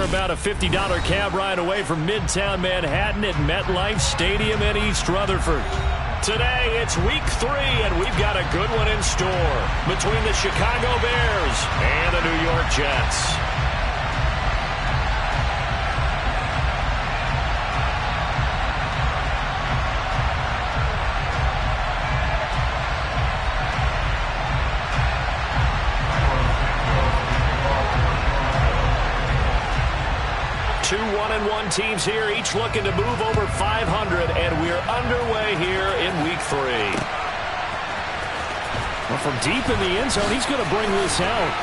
about a $50 cab ride away from Midtown Manhattan at MetLife Stadium in East Rutherford. Today, it's week 3, and we've got a good one in store between the Chicago Bears and the New York Jets. Two 1-1 teams here, each looking to move over 500, and we're underway here in week 3. Well, from deep in the end zone, he's going to bring this out.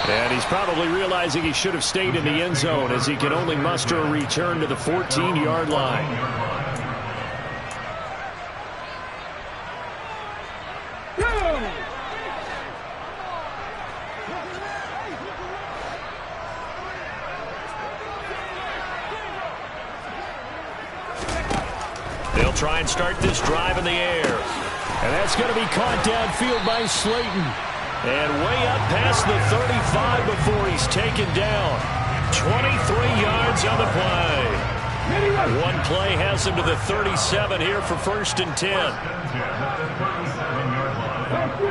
And he's probably realizing he should have stayed in the end zone as he can only muster a return to the 14-yard line. They'll try and start this drive in the air. And that's going to be caught downfield by Slayton. And way up past the 35 before he's taken down. 23 yards on the play. One play has him to the 37 here for 1st and 10.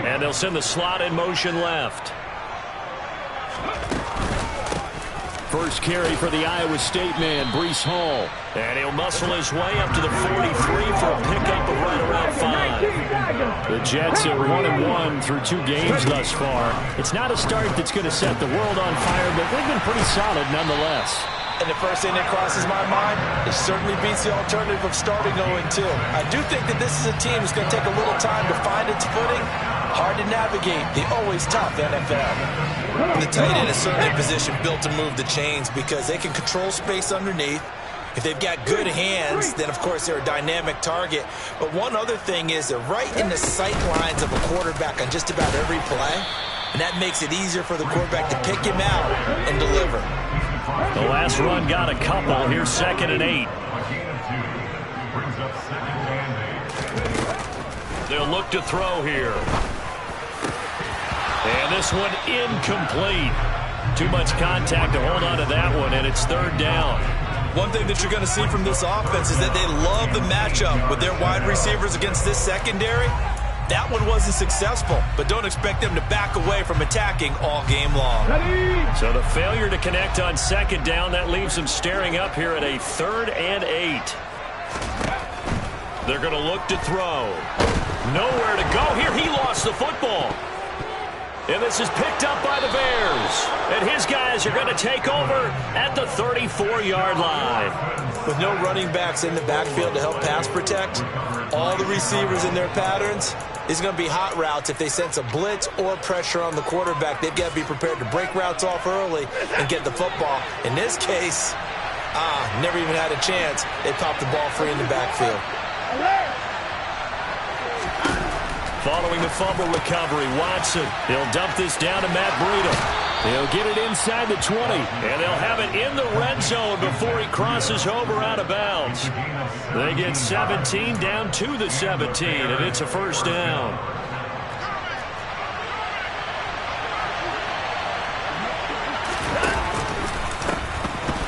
And they'll send the slot in motion left. First carry for the Iowa State man, Breece Hall. And he'll muscle his way up to the 43 for a pickup of right around 5. The Jets are 1-1 through 2 games thus far. It's not a start that's going to set the world on fire, but they've been pretty solid nonetheless. And the first thing that crosses my mind, it certainly beats the alternative of starting 0-2. I do think that this is a team that's going to take a little time to find its footing. Hard to navigate the always tough NFL. The tight end is certainly a position built to move the chains because they can control space underneath. If they've got good hands, then of course they're a dynamic target. But one other thing is they're right in the sight lines of a quarterback on just about every play. And that makes it easier for the quarterback to pick him out and deliver. The last run got a couple. Here's 2nd and 8. They'll look to throw here. And this one incomplete. Too much contact to hold on to that one, and it's 3rd down. One thing that you're going to see from this offense is that they love the matchup with their wide receivers against this secondary. That one wasn't successful, but don't expect them to back away from attacking all game long. So the failure to connect on 2nd down, that leaves them staring up here at a 3rd and 8. They're going to look to throw. Nowhere to go here. He lost the football. And this is picked up by the Bears. And his guys are going to take over at the 34-yard line. With no running backs in the backfield to help pass protect, all the receivers in their patterns, is going to be hot routes if they sense a blitz or pressure on the quarterback. They've got to be prepared to break routes off early and get the football. In this case, never even had a chance. They popped the ball free in the backfield. Following the fumble recovery, Watson. He'll dump this down to Matt Breida. He'll get it inside the 20, and they'll have it in the red zone before he crosses over out of bounds. They get 17 down to the 17, and it's a 1st down.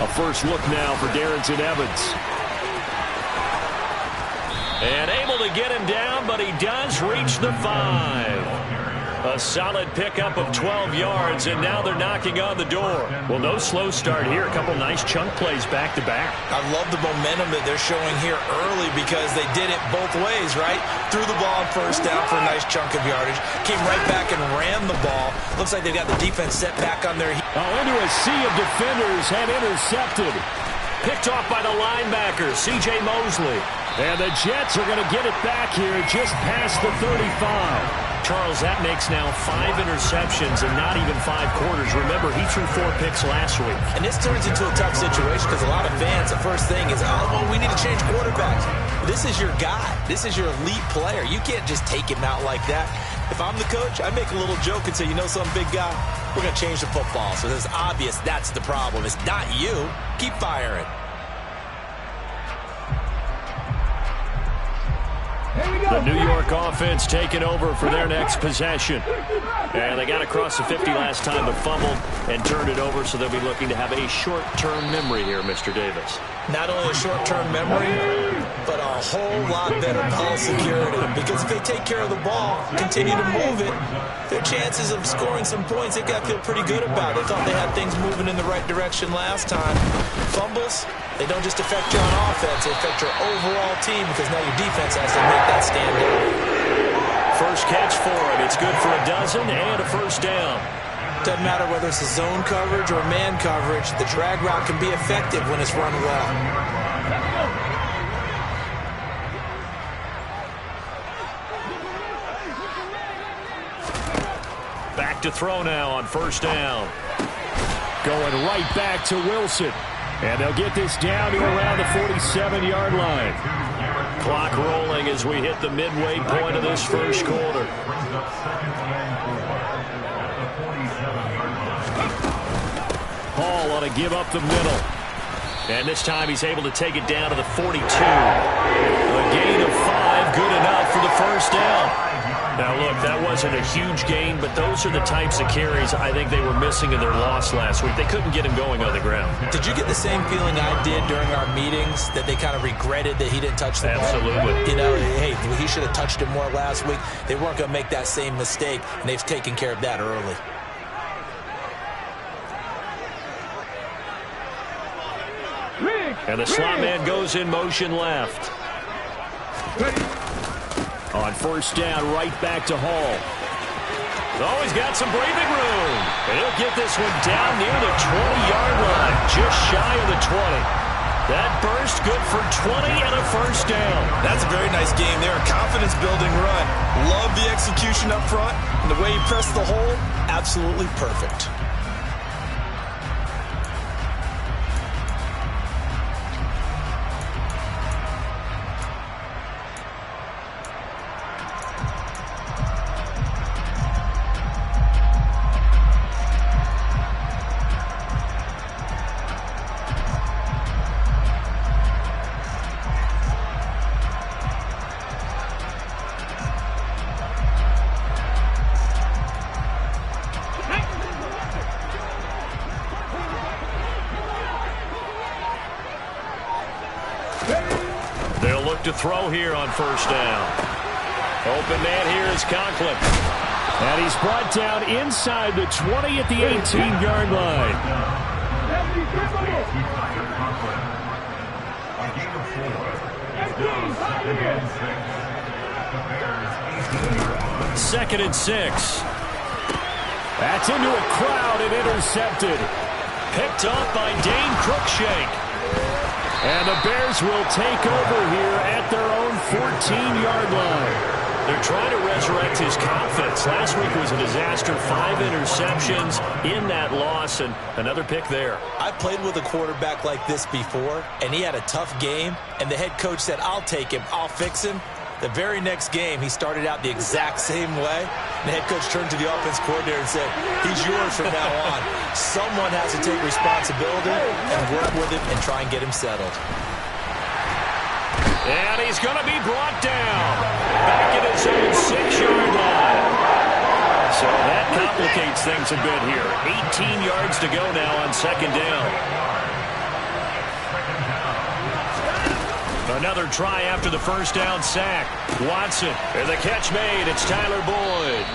A first look now for Darrynton Evans. And able to get him down, but he does reach the 5. A solid pickup of 12 yards, and now they're knocking on the door. Well, no slow start here. A couple nice chunk plays back-to-back. I love the momentum that they're showing here early because they did it both ways, right? Threw the ball on 1st down for a nice chunk of yardage. Came right back and ran the ball. Looks like they've got the defense set back on their heels. Into a sea of defenders and intercepted. Picked off by the linebacker, C.J. Mosley. And the Jets are going to get it back here just past the 35. Charles, that makes now 5 interceptions and not even 5 quarters. Remember, he threw 4 picks last week. And this turns into a tough situation because a lot of fans, the first thing is, we need to change quarterbacks. This is your guy. This is your elite player. You can't just take him out like that. If I'm the coach, I make a little joke and say, you know something, big guy? We're going to change the football. So it's obvious that's the problem. It's not you. Keep firing. The New York offense taking over for their next possession. And they got across the 50 last time but fumbled and turned it over, so they'll be looking to have a short-term memory here, Mr. Davis. Not only a short-term memory, but a whole lot better ball security. Because if they take care of the ball, continue to move it, their chances of scoring some points, they've got to feel pretty good about. They thought they had things moving in the right direction last time. Fumbles, they don't just affect you on offense, they affect your overall team because now your defense has to make that stand out. First catch for him. It's good for a dozen and a first down. Doesn't matter whether it's a zone coverage or man coverage, the drag route can be effective when it's run well. Back to throw now on first down. Going right back to Wilson. And they'll get this down to around the 47-yard line. Clock rolling as we hit the midway point of this first quarter. Hall ought to give up the middle. And this time he's able to take it down to the 42. A gain of 5, good enough for the first down. Now, look, that wasn't a huge gain, but those are the types of carries I think they were missing in their loss last week. They couldn't get him going on the ground. Did you get the same feeling I did during our meetings, that they kind of regretted that he didn't touch the ball? Absolutely. You know, hey, he should have touched it more last week. They weren't going to make that same mistake, and they've taken care of that early. And the slot man goes in motion left. On first down, right back to Hall. Oh, he's got some breathing room. And he'll get this one down near the 20-yard line, just shy of the 20. That burst good for 20 and a first down. That's a very nice game there. A confidence-building run. Love the execution up front. And the way he pressed the hole, absolutely perfect. They'll look to throw here on first down. Open man here is Conklin. And he's brought down inside the 20 at the 18-yard line. Second and 6. That's into a crowd and intercepted. Picked off by Dane Cruikshank. And the Bears will take over here at their own 14-yard line. They're trying to resurrect his confidence. Last week was a disaster. 5 interceptions in that loss, and another pick there. I've played with a quarterback like this before, and he had a tough game, and the head coach said, I'll take him, I'll fix him. The very next game, he started out the exact same way. The head coach turned to the offense coordinator and said, he's yours from now on. Someone has to take responsibility and work with him and try and get him settled. And he's going to be brought down. Back at his own 6-yard line. So that complicates things a bit here. 18 yards to go now on second down. Another try after the first down sack. Watson, and the catch made. It's Tyler Boyd.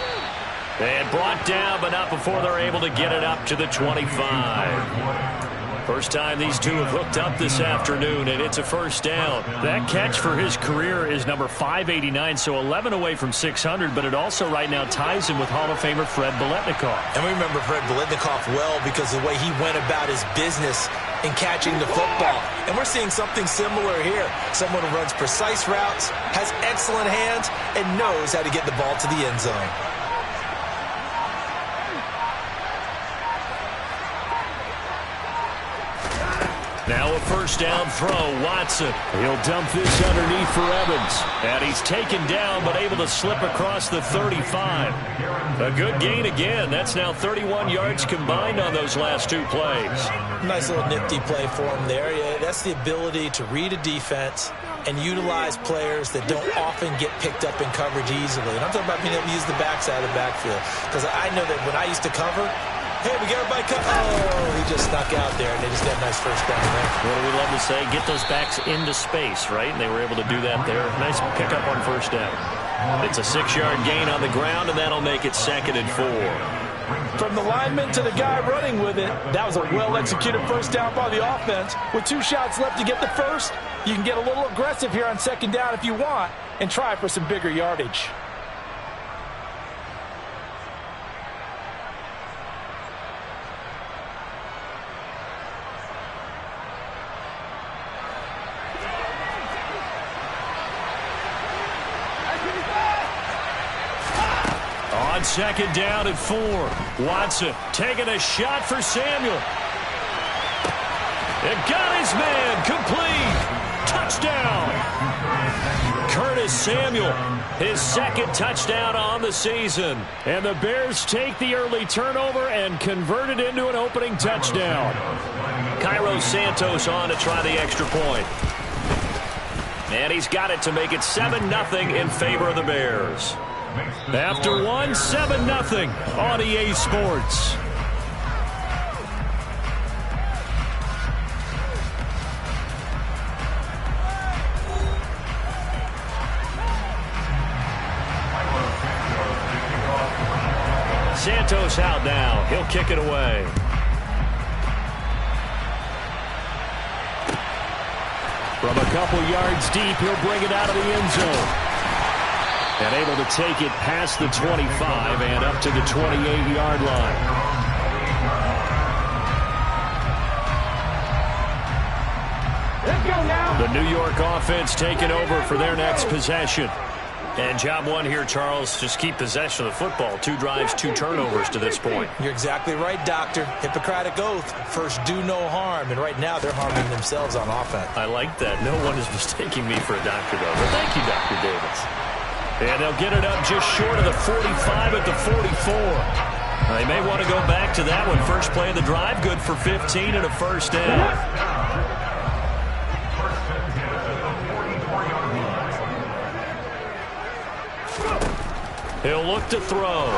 And brought down, but not before they're able to get it up to the 25. First time these two have hooked up this afternoon, and it's a first down. That catch for his career is number 589, so 11 away from 600, but it also right now ties him with Hall of Famer Fred Biletnikoff. And we remember Fred Biletnikoff well because of the way he went about his business in catching the football. And we're seeing something similar here. Someone who runs precise routes, has excellent hands, and knows how to get the ball to the end zone. Now a first down throw, Watson. He'll dump this underneath for Evans. And he's taken down, but able to slip across the 35. A good gain again. That's now 31 yards combined on those last two plays. Nice little nifty play for him there. Yeah, that's the ability to read a defense and utilize players that don't often get picked up in coverage easily. And I'm talking about being able to use the backside of the backfield. Because I know that when I used to cover, hey, we got everybody covered. Oh, he just snuck out there, and they just got a nice first down there. What do we love to say? Get those backs into space, right? And they were able to do that there. Nice pickup on first down. It's a 6-yard gain on the ground, and that'll make it 2nd and 4. From the lineman to the guy running with it, that was a well-executed first down by the offense. With 2 shots left to get the first, you can get a little aggressive here on 2nd down if you want and try for some bigger yardage. On 2nd down and 4. Watson taking a shot for Samuel. It got his man. Complete. Touchdown. Curtis Samuel, his 2nd touchdown on the season. And the Bears take the early turnover and convert it into an opening touchdown. Cairo Santos on to try the extra point. And he's got it to make it 7-0 in favor of the Bears. After 1, 7-0 on EA Sports. Santos out now. He'll kick it away. From a couple yards deep, he'll bring it out of the end zone. And able to take it past the 25 and up to the 28-yard line. Let's go now. The New York offense taking over for their next possession. And job one here, Charles, just keep possession of the football. 2 drives, 2 turnovers to this point. You're exactly right, Doctor. Hippocratic oath. First, do no harm. And right now, they're harming themselves on offense. I like that. No one is mistaking me for a doctor, though. But thank you, Dr. Davis. And they'll get it up just short of the 45 at the 44. They may want to go back to that one. First play of the drive, good for 15 and a first down. He'll look to throw.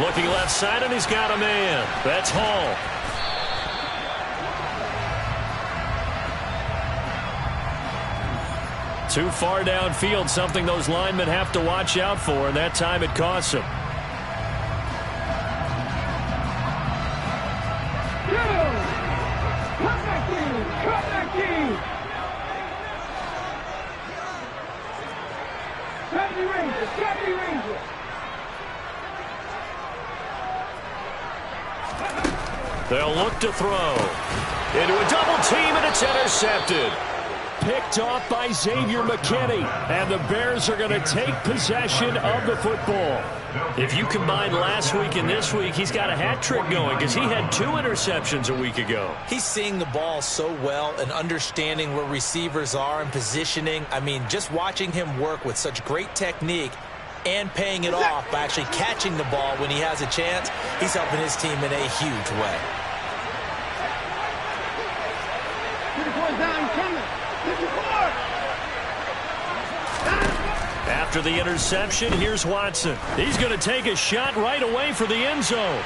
Looking left side, and he's got a man. That's Hall. Too far downfield, something those linemen have to watch out for, and that time it costs them. They'll look to throw. Into a double team, and it's intercepted. Picked off by Xavier McKinney. And the Bears are going to take possession of the football. If you combine last week and this week, he's got a hat trick going because he had 2 interceptions a week ago. He's seeing the ball so well and understanding where receivers are and positioning. I mean, just watching him work with such great technique and paying it off by actually catching the ball when he has a chance, he's helping his team in a huge way. After the interception, here's Watson. He's going to take a shot right away for the end zone.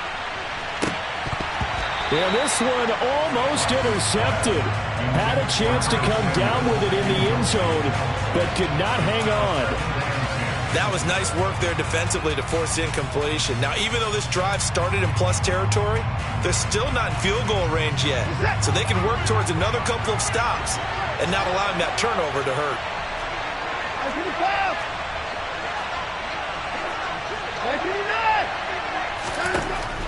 And this one almost intercepted. Had a chance to come down with it in the end zone, but could not hang on. That was nice work there defensively to force incompletion. Now, even though this drive started in plus territory, they're still not in field goal range yet. So they can work towards another couple of stops and not allowing that turnover to hurt.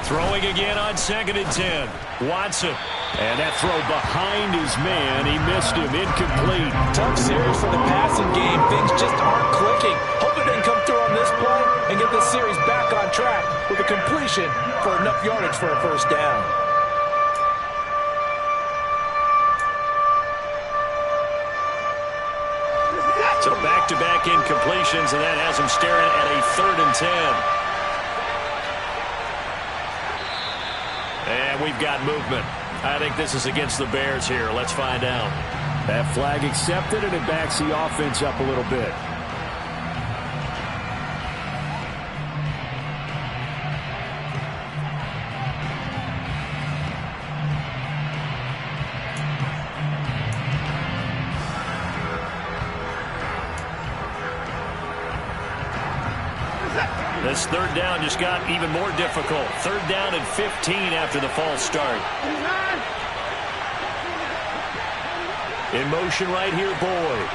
Throwing again on 2nd and 10. Watson. And that throw behind his man. He missed him. Incomplete. Tough series for the passing game. Things just aren't clicking. Hoping they can come through on this play and get this series back on track with a completion for enough yardage for a first down. So back-to-back incompletions, and that has him staring at a 3rd and 10. And we've got movement. I think this is against the Bears here. Let's find out. That flag accepted, and it backs the offense up a little bit. This third down just got even more difficult. Third down and 15 after the false start. In motion right here, Boyd.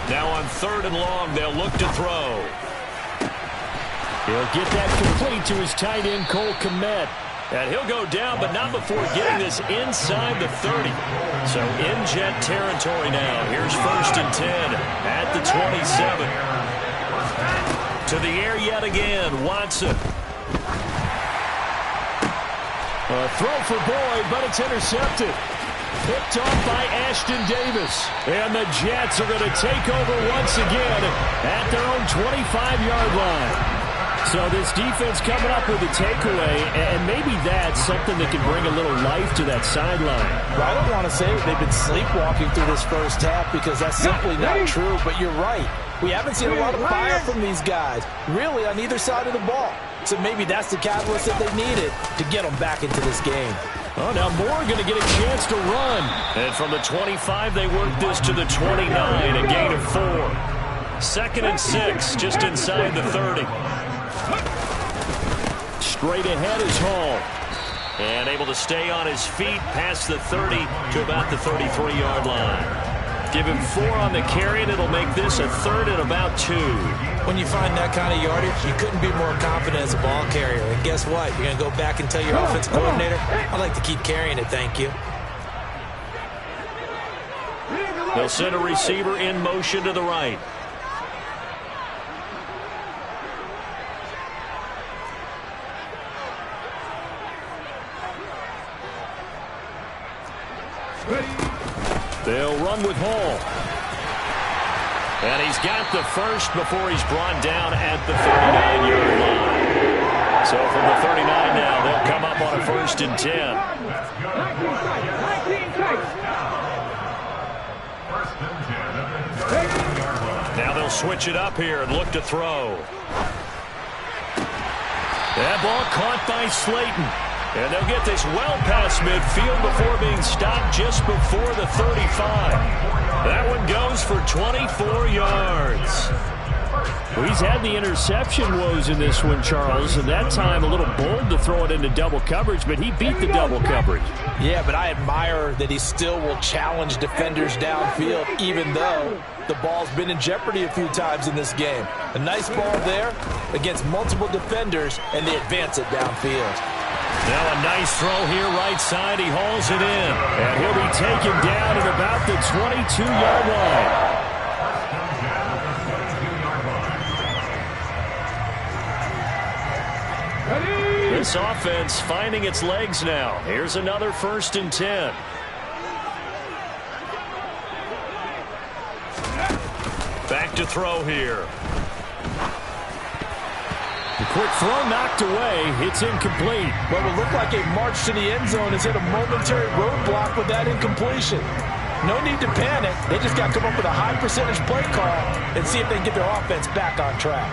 Now on third and long, they'll look to throw. He'll get that complete to his tight end, Cole Kmet. And he'll go down, but not before getting this inside the 30. So in Jet territory now. Here's first and 10 at the 27. To the air yet again, Watson. A throw for Boyd, but it's intercepted. Picked off by Ashton Davis. And the Jets are going to take over once again at their own 25-yard line. So this defense coming up with a takeaway, and maybe that's something that can bring a little life to that sideline. Well, I don't want to say they've been sleepwalking through this first half because that's simply not true, but you're right. We haven't seen a lot of fire from these guys, really, on either side of the ball. So maybe that's the catalyst that they needed to get them back into this game. Oh, now Moore going to get a chance to run. And from the 25, they work this to the 29, a gain of 4. 2nd and 6, just inside the 30. Straight ahead is Hall. And able to stay on his feet past the 30 to about the 33-yard line. Give him 4 on the carry, and it'll make this a 3rd and about 2. When you find that kind of yardage, you couldn't be more confident as a ball carrier. And guess what? You're going to go back and tell your offensive coordinator, I'd like to keep carrying it, thank you. They'll send a receiver in motion to the right. They'll run with Hall. And he's got the first before he's brought down at the 39-yard line. So from the 39 now, they'll come up on a 1st and 10. Now they'll switch it up here and look to throw. That ball caught by Slayton. And they'll get this well past midfield before being stopped just before the 35. That one goes for 24 yards. Well, he's had the interception woes in this one, Charles, and that time a little bold to throw it into double coverage, but he beat the double coverage. Yeah, but I admire that he still will challenge defenders downfield, even though the ball's been in jeopardy a few times in this game. A nice ball there against multiple defenders, and they advance it downfield. Now a nice throw here right side. He hauls it in. And he'll be taken down at about the 22-yard line. This offense finding its legs now. Here's another 1st and 10. Back to throw here. The quick throw knocked away. It's incomplete. What will look like a march to the end zone has hit a momentary roadblock with that incompletion. No need to panic. They just got to come up with a high percentage play call and see if they can get their offense back on track.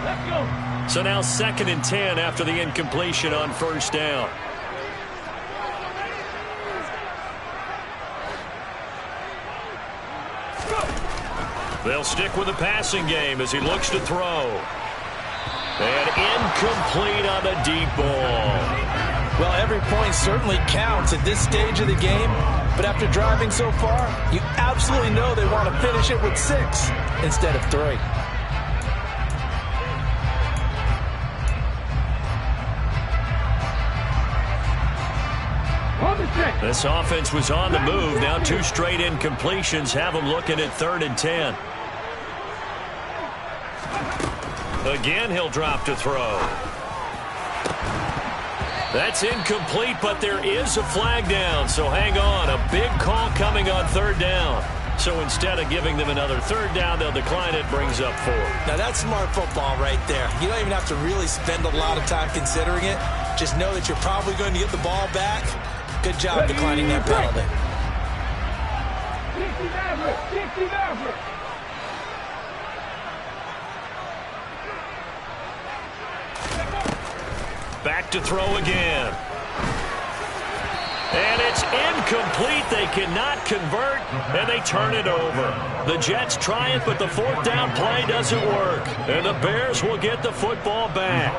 Let's go. So now 2nd and 10 after the incompletion on 1st down. They'll stick with the passing game as he looks to throw. And incomplete on the deep ball. Well, every point certainly counts at this stage of the game, but after driving so far, you absolutely know they want to finish it with 6 instead of 3. This offense was on the move. Now 2 straight incompletions have them looking at 3rd and 10. Again, he'll drop to throw. That's incomplete, but there is a flag down, so hang on. A big call coming on third down. So instead of giving them another third down, they'll decline it, brings up 4. Now that's smart football right there. You don't even have to really spend a lot of time considering it. Just know that you're probably going to get the ball back. Good job declining that penalty. Back to throw again. And it's incomplete. They cannot convert, and they turn it over. The Jets try it, but the fourth down play doesn't work. And the Bears will get the football back.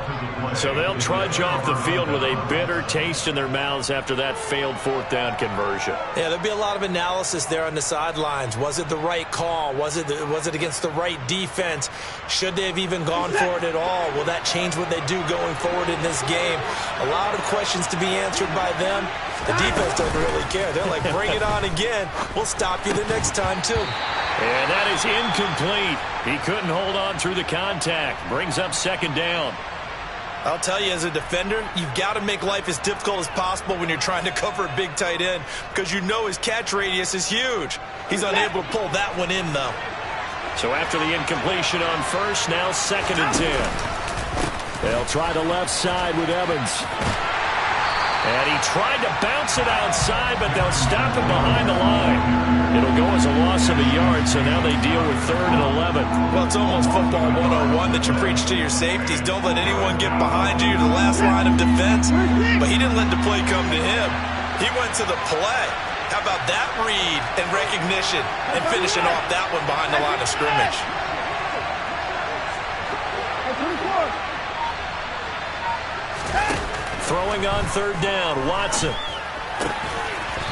So they'll trudge off the field with a bitter taste in their mouths after that failed fourth down conversion. Yeah, there'll be a lot of analysis there on the sidelines. Was it the right call? Was it against the right defense? Should they have even gone for it at all? Will that change what they do going forward in this game? A lot of questions to be answered by them. The defense doesn't really care. They're like, bring it on again. We'll stop you the next time, too. And that is incomplete. He couldn't hold on through the contact. Brings up second down. I'll tell you, as a defender, you've got to make life as difficult as possible when you're trying to cover a big tight end because you know his catch radius is huge. He's unable to pull that one in, though. So after the incompletion on first, now 2nd and 10. They'll try the left side with Evans. And he tried to bounce it outside, but they'll stop him behind the line. It'll go as a loss of a yard, so now they deal with 3rd and 11. Well, it's almost football 101 that you preach to your safeties. Don't let anyone get behind you. You're the last line of defense. But he didn't let the play come to him. He went to the play. How about that read and recognition and finishing off that one behind the line of scrimmage? Throwing on 3rd down, Watson.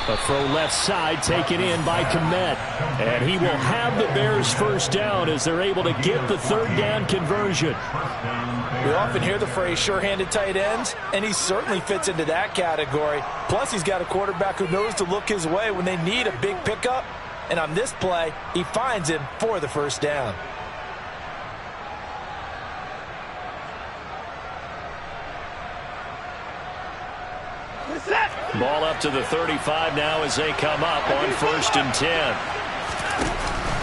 A throw left side taken in by Kmet. And he will have the Bears first down as they're able to get the 3rd down conversion. We often hear the phrase sure-handed tight ends, and he certainly fits into that category. Plus, he's got a quarterback who knows to look his way when they need a big pickup. And on this play, he finds him for the first down. Ball up to the 35 now as they come up on 1st and 10.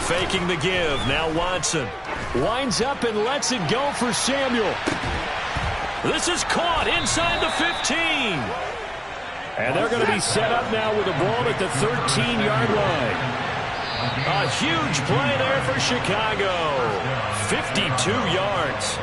Faking the give. Now Watson winds up and lets it go for Samuel. This is caught inside the 15. And they're going to be set up now with the ball at the 13-yard line. A huge play there for Chicago. 52 yards.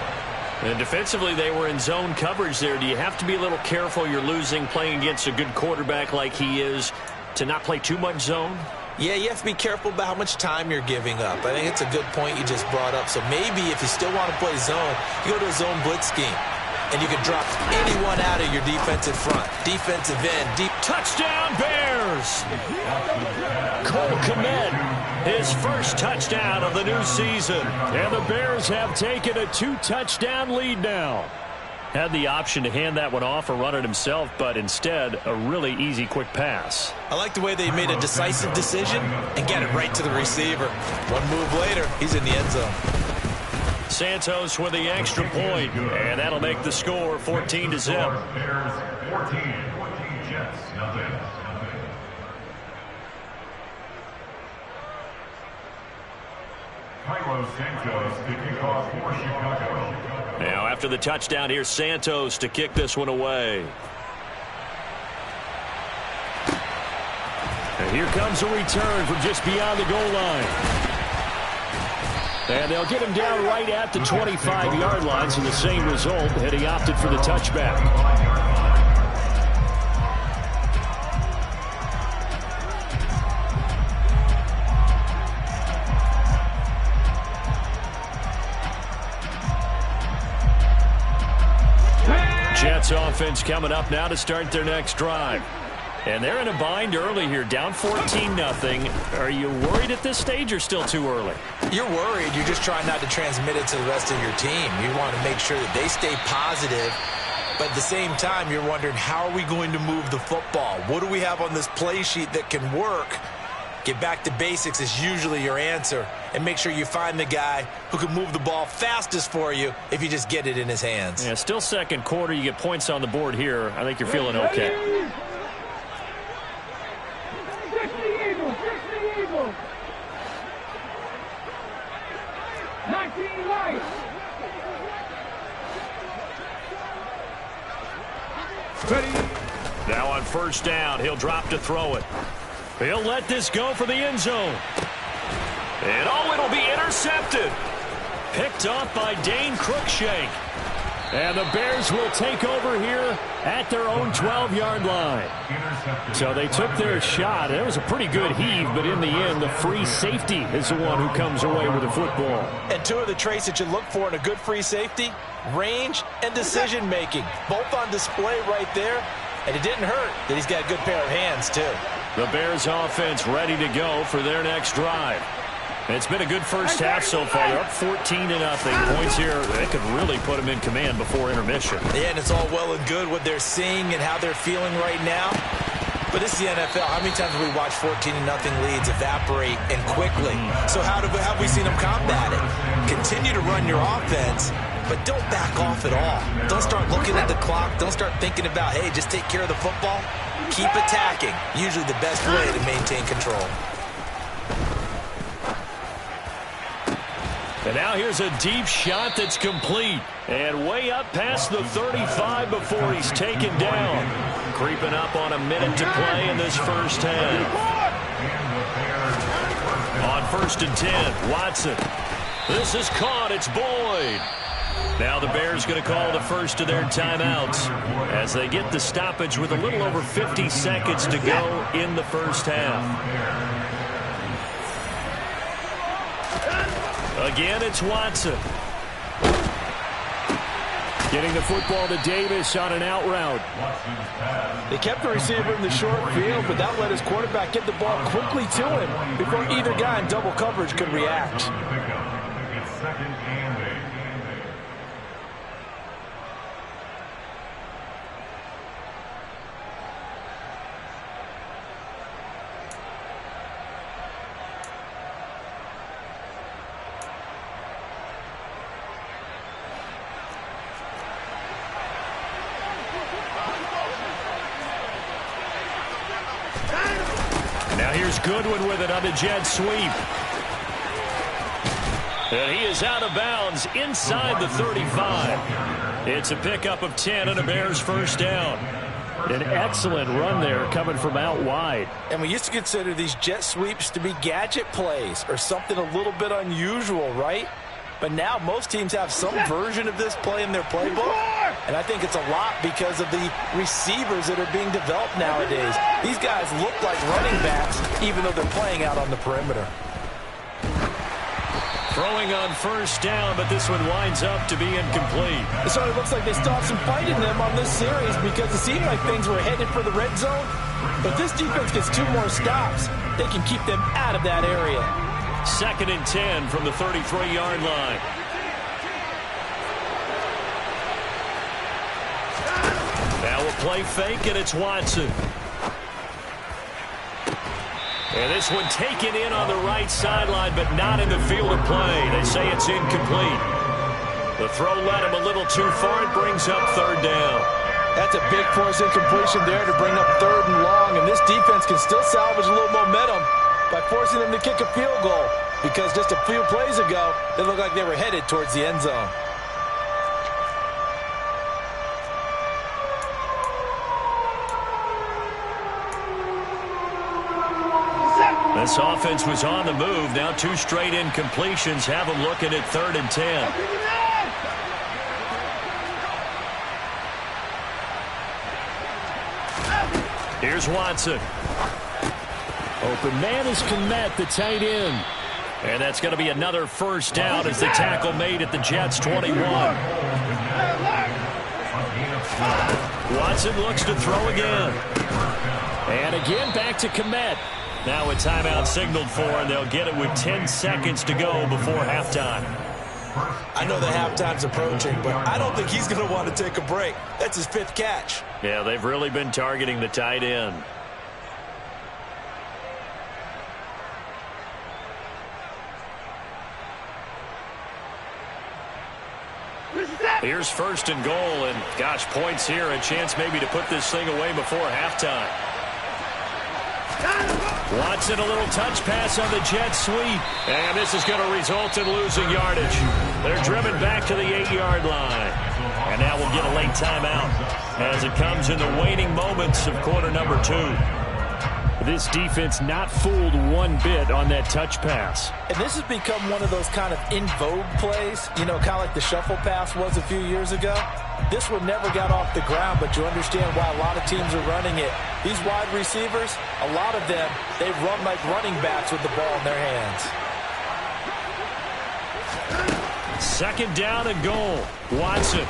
And defensively, they were in zone coverage there. Do you have to be a little careful? You're losing playing against a good quarterback like he is to not play too much zone? Yeah, you have to be careful about how much time you're giving up. I think it's a good point you just brought up. So maybe if you still want to play zone, you go to a zone blitz scheme. And you can drop anyone out of your defensive front. Defensive end, deep. Touchdown, Bears! Cole Kmet, his first touchdown of the new season. And the Bears have taken a 2-touchdown lead now. Had the option to hand that one off or run it himself, but instead, a really easy, quick pass. I like the way they made a decisive decision and get it right to the receiver. One move later, he's in the end zone. Santos with the extra point, and that'll make the score 14-0. Bears 14, Jets nothing. Carlos Santos to kick off for Chicago. Now after the touchdown, here's Santos to kick this one away. And here comes a return from just beyond the goal line. And they'll get him down right at the 25-yard line, so the same result had he opted for the touchback. Jets offense coming up now to start their next drive. And they're in a bind early here, down 14-0. Are you worried at this stage or still too early? You're worried. You're just trying not to transmit it to the rest of your team. You want to make sure that they stay positive. But at the same time, you're wondering, how are we going to move the football? What do we have on this play sheet that can work? Get back to basics is usually your answer, and make sure you find the guy who can move the ball fastest for you if you just get it in his hands. Yeah, still second quarter. You get points on the board here. I think you're feeling okay. Now on first down, he'll drop to throw it. He'll let this go for the end zone. And it'll be intercepted. Picked off by Dane Cruikshank. And the Bears will take over here at their own 12-yard line. So they took their shot. It was a pretty good heave, but in the end, the free safety is the one who comes away with the football. And two of the traits that you look for in a good free safety, range and decision-making. Both on display right there. And it didn't hurt that he's got a good pair of hands, too. The Bears offense ready to go for their next drive. It's been a good first half so far. They're up 14-0. Points here, they could really put them in command before intermission. Yeah, and it's all well and good what they're seeing and how they're feeling right now. But this is the NFL. How many times have we watched 14-0 leads evaporate and quickly? So how have we seen them combat it? Continue to run your offense, but don't back off at all. Don't start looking at the clock. Don't start thinking about, hey, just take care of the football. Keep attacking. Usually the best way to maintain control. And now here's a deep shot that's complete. And way up past the 35 before he's taken down. Creeping up on a minute to play in this first half. On 1st and 10, Watson. This is caught. It's Boyd. Now the Bears going to call the first of their timeouts as they get the stoppage with a little over 50 seconds to go in the first half. Again, it's Watson. Getting the football to Davis on an out route. They kept the receiver in the short field, but that let his quarterback get the ball quickly to him before either guy in double coverage could react. It's 2nd and 8. Here's Goodwin with it on the jet sweep. And he is out of bounds inside the 35. It's a pickup of 10 and a Bears first down. An excellent run there coming from out wide. And we used to consider these jet sweeps to be gadget plays or something a little bit unusual, right? But now most teams have some version of this play in their playbook. And I think it's a lot because of the receivers that are being developed nowadays. These guys look like running backs even though they're playing out on the perimeter. Throwing on first down, but this one winds up to be incomplete. It certainly looks like they still have some fight in them on this series because it seemed like things were headed for the red zone. But this defense gets 2 more stops. They can keep them out of that area. 2nd and 10 from the 33-yard line. Now a play fake, and it's Watson. And this one taken in on the right sideline, but not in the field of play. They say it's incomplete. The throw led him a little too far. It brings up 3rd down. That's a big force incompletion there to bring up 3rd and long, and this defense can still salvage a little momentum by forcing them to kick a field goal, because just a few plays ago, they looked like they were headed towards the end zone. This offense was on the move. Now 2 straight incompletions have them looking at 3rd and 10. Here's Watson. Open man is Kmet, the tight end. And that's going to be another first down as the tackle made at the Jets' 21. Watson looks to throw again. And again back to Kmet. Now a timeout signaled for, and they'll get it with 10 seconds to go before halftime. I know the halftime's approaching, but I don't think he's going to want to take a break. That's his 5th catch. Yeah, they've really been targeting the tight end. Here's first and goal, and gosh, points here, a chance maybe to put this thing away before halftime. Watson, a little touch pass on the jet sweep, and this is going to result in losing yardage. They're driven back to the 8-yard line, and now we'll get a late timeout as it comes in the waning moments of quarter number 2. This defense not fooled one bit on that touch pass. And this has become one of those kind of in vogue plays, you know, kind of like the shuffle pass was a few years ago. This one never got off the ground, but you understand why a lot of teams are running it. These wide receivers, a lot of them, they run like running backs with the ball in their hands. Second down and goal. Watson.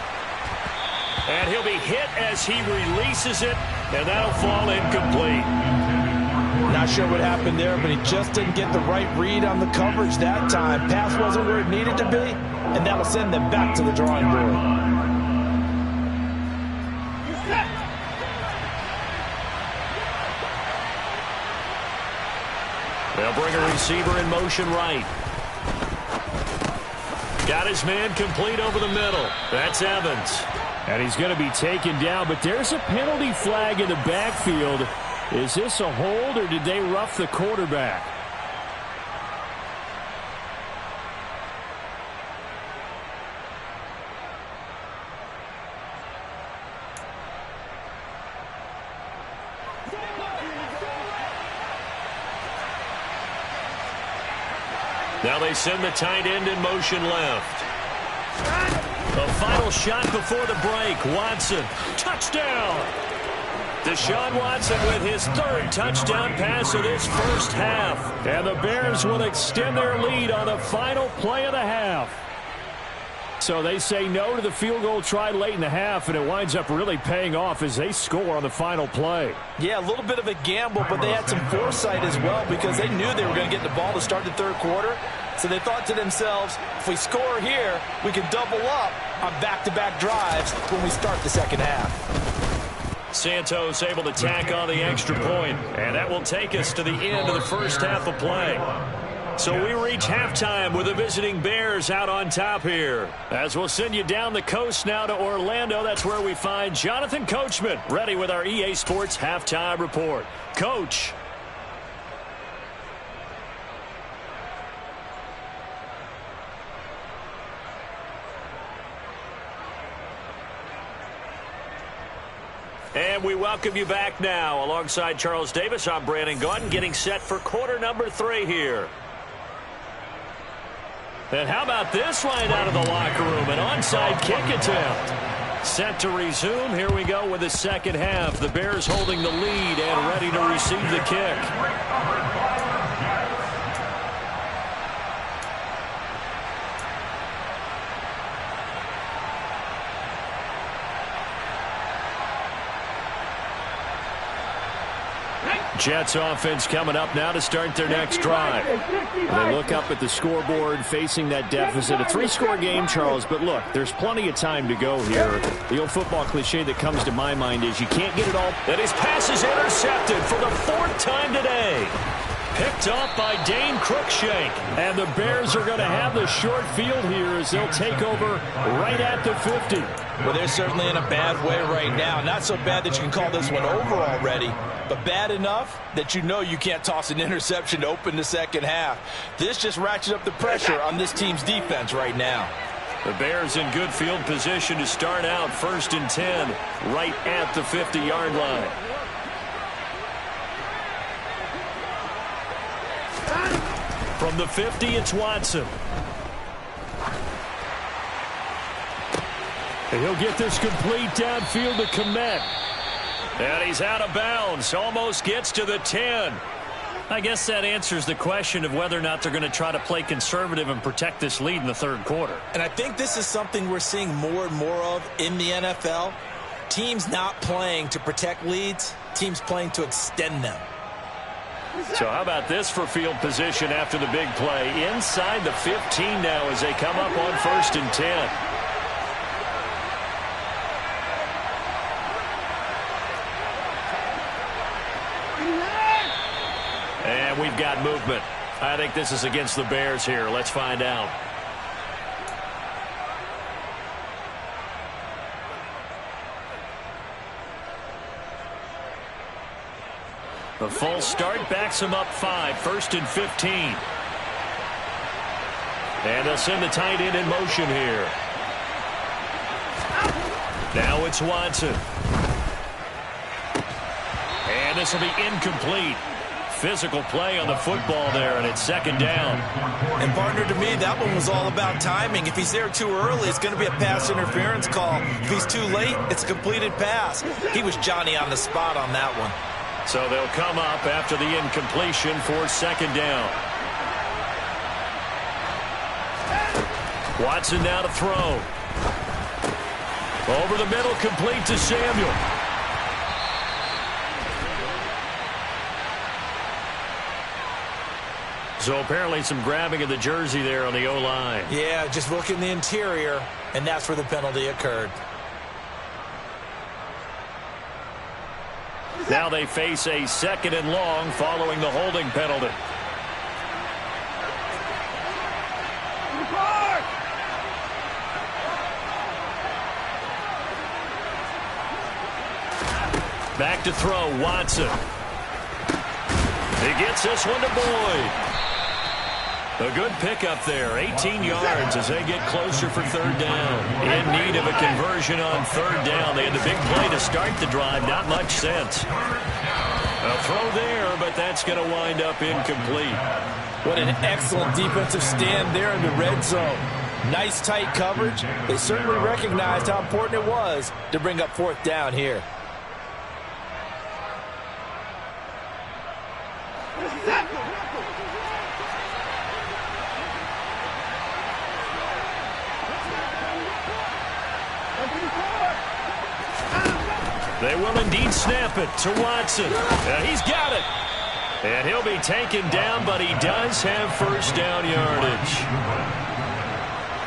And he'll be hit as he releases it, and that'll fall incomplete. Not sure what happened there, but he just didn't get the right read on the coverage that time. Pass wasn't where it needed to be, and that'll send them back to the drawing board. They'll bring a receiver in motion right. Got his man complete over the middle. That's Evans. And he's going to be taken down, but there's a penalty flag in the backfield. Is this a hold, or did they rough the quarterback? Now they send the tight end in motion left. A final shot before the break. Watson, touchdown! Deshaun Watson with his third touchdown pass of this first half. And the Bears will extend their lead on the final play of the half. So they say no to the field goal try late in the half, and it winds up really paying off as they score on the final play. Yeah, a little bit of a gamble, but they had some foresight as well because they knew they were going to get the ball to start the third quarter. So they thought to themselves, if we score here, we can double up on back-to-back drives when we start the second half. Santos able to tack on the extra point, and that will take us to the end of the first half of play. So we reach halftime with the visiting Bears out on top here. As we'll send you down the coast now to Orlando, that's where we find Jonathan Coachman, ready with our EA Sports Halftime Report. Coach. And we welcome you back now. Alongside Charles Davis, I'm Brandon Gaudin, getting set for quarter number 3 here. And how about this line out of the locker room? An onside kick attempt. Set to resume. Here we go with the second half. The Bears holding the lead and ready to receive the kick. Jets offense coming up now to start their next drive. They look up at the scoreboard facing that deficit. A 3-score game, Charles, but look, there's plenty of time to go here. The old football cliche that comes to my mind is you can't get it all. And his pass is intercepted for the 4th time today. Picked off by Dane Cruikshank. And the Bears are going to have the short field here as they'll take over right at the 50. Well, they're certainly in a bad way right now. Not so bad that you can call this one over already, but bad enough that you know you can't toss an interception to open the second half. This just ratchets up the pressure on this team's defense right now. The Bears in good field position to start out 1st and 10 right at the 50-yard line. From the 50, it's Watson. And he'll get this complete downfield to Kmet. And he's out of bounds. Almost gets to the 10. I guess that answers the question of whether or not they're going to try to play conservative and protect this lead in the third quarter. And I think this is something we're seeing more and more of in the NFL. Teams not playing to protect leads, teams playing to extend them. So how about this for field position after the big play? Inside the 15 now as they come up on 1st and 10. And we've got movement. I think this is against the Bears here. Let's find out. The false start backs him up 5, 1st and 15. And they'll send the tight end in motion here. Now it's Watson. And this will be incomplete. Physical play on the football there, and it's 2nd down. And partner, to me, that one was all about timing. If he's there too early, it's going to be a pass interference call. If he's too late, it's a completed pass. He was Johnny on the spot on that one. So they'll come up after the incompletion for 2nd down. Watson now to throw. Over the middle, complete to Samuel. So apparently some grabbing of the jersey there on the O-line. Yeah, just look in the interior, and that's where the penalty occurred. Now they face a 2nd and long following the holding penalty. Back to throw, Watson. He gets this one to Boyd. A good pickup there, 18 yards as they get closer for 3rd down. In need of a conversion on 3rd down. They had the big play to start the drive, not much sense. A throw there, but that's going to wind up incomplete. What an excellent defensive stand there in the red zone. Nice tight coverage. They certainly recognized how important it was to bring up 4th down here. They will indeed snap it to Watson. He's got it. And he'll be taken down, but he does have 1st down yardage.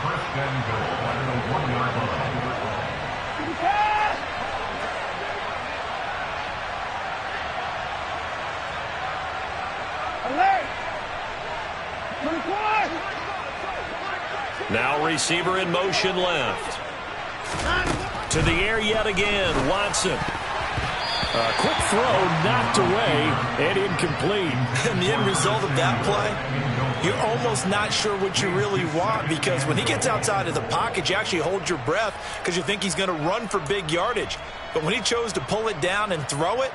1st and goal under the 1-yard line. Now receiver in motion left. To the air yet again, Watson. A quick throw knocked away and incomplete. And the end result of that play, you're almost not sure what you really want, because when he gets outside of the pocket, you actually hold your breath because you think he's going to run for big yardage. But when he chose to pull it down and throw it,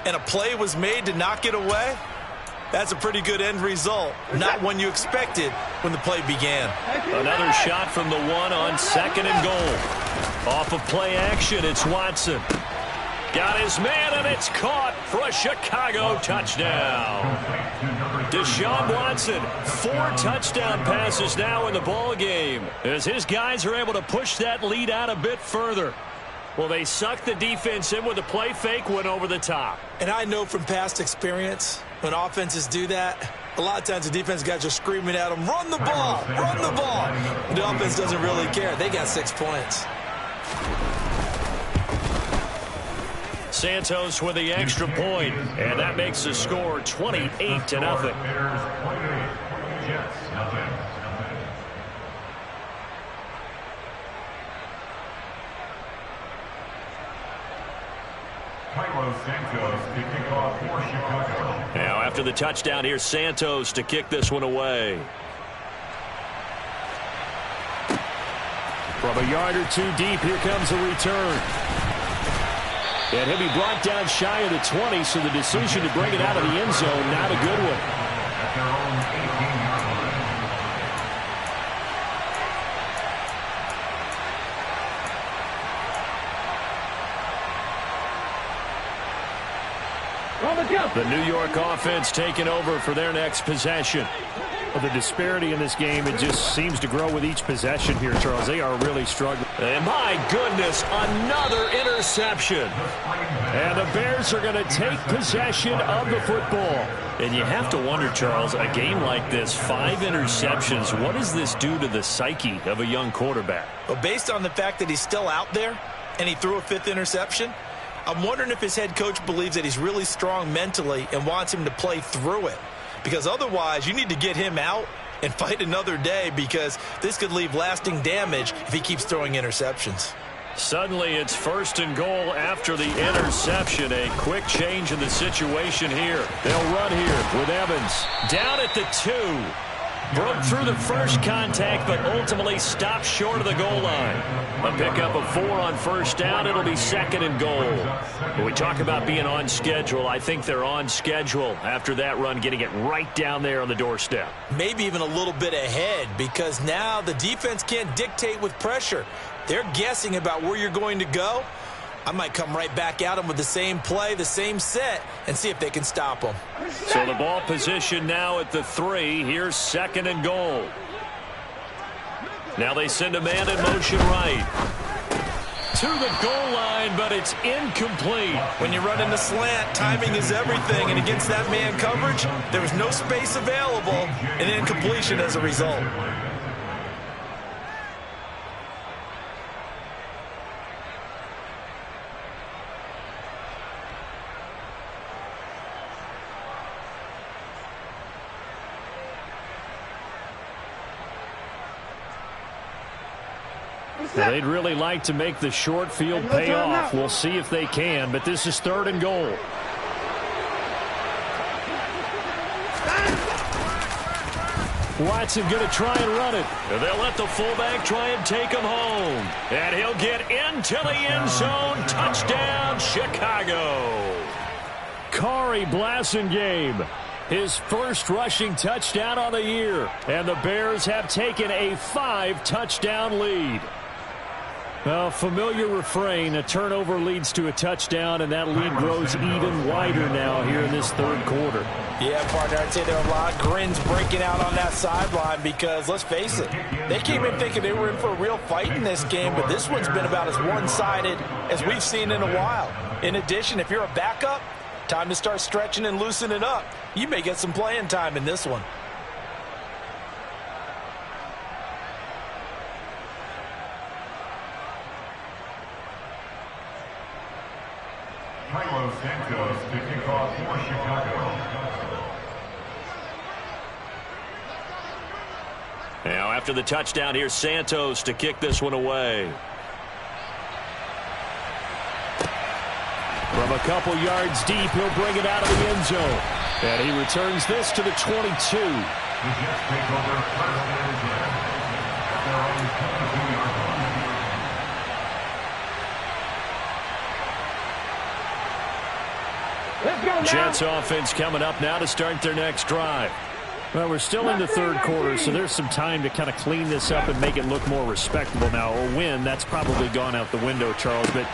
and a play was made to knock it away, that's a pretty good end result. Not one you expected when the play began. Another shot from the 1 on 2nd and goal. Off of play action, it's Watson. Got his man, and it's caught for a Chicago touchdown. Deshaun Watson, 4 touchdown passes now in the ball game, as his guys are able to push that lead out a bit further. Well, they sucked the defense in with a play fake, went over the top. And I know from past experience, when offenses do that, a lot of times the defense guys are screaming at them, run the ball, run the ball. The offense doesn't really care. They got 6 points. Santos with the extra point, and that makes the score 28-0. Bears 28, Jets nothing. Carlos Santos to kick off for Chicago. Now after the touchdown, here's Santos to kick this one away. From a yard or 2 deep, here comes a return. And he'll be brought down shy of the 20, so the decision to bring it out of the end zone, not a good one. At their own 18-yard line. The New York offense taking over for their next possession. Well, the disparity in this game, it just seems to grow with each possession here, Charles. They are really struggling. And my goodness, another interception. And the Bears are going to take possession of the football. And you have to wonder, Charles, a game like this, 5 interceptions, what does this do to the psyche of a young quarterback? Well, based on the fact that he's still out there and he threw a 5th interception, I'm wondering if his head coach believes that he's really strong mentally and wants him to play through it. Because otherwise, you need to get him out and fight another day, because this could leave lasting damage if he keeps throwing interceptions. Suddenly it's 1st and goal after the interception. A quick change in the situation here. They'll run here with Evans. Down at the 2. Broke through the first contact, but ultimately stopped short of the goal line. A pickup of 4 on 1st down. It'll be 2nd and goal. When we talk about being on schedule, I think they're on schedule after that run, getting it right down there on the doorstep. Maybe even a little bit ahead, because now the defense can't dictate with pressure. They're guessing about where you're going to go. I might come right back at them with the same play, the same set, and see if they can stop them. So the ball position now at the 3. Here's 2nd and goal. Now they send a man in motion right. To the goal line, but it's incomplete. When you run in the slant, timing is everything, and against that man coverage, there was no space available, and incompletion as a result. Well, they'd really like to make the short field pay off. We'll see if they can, but this is 3rd and goal. Watson going to try and run it. And they'll let the fullback try and take him home. And he'll get into the end zone. Touchdown, Chicago. Khari Blasingame, his first rushing touchdown on the year. And the Bears have taken a 5-touchdown lead. A familiar refrain, a turnover leads to a touchdown, and that lead grows even wider now here in this 3rd quarter. Yeah, partner, I'd say there are a lot of grins breaking out on that sideline because, let's face it, they came in thinking they were in for a real fight in this game, but this one's been about as one-sided as we've seen in a while. In addition, if you're a backup, time to start stretching and loosening up. You may get some playing time in this one. Kylo Santos to kick off for Chicago. Now after the touchdown, here's Santos to kick this one away. From a couple yards deep, he'll bring it out of the end zone. And he returns this to the 22. The Jets take over 1st and 10 at their own 22-yard line. Jets offense coming up now to start their next drive. Well, we're still in the 3rd quarter, so there's some time to kind of clean this up and make it look more respectable now. A win, that's probably gone out the window, Charles, but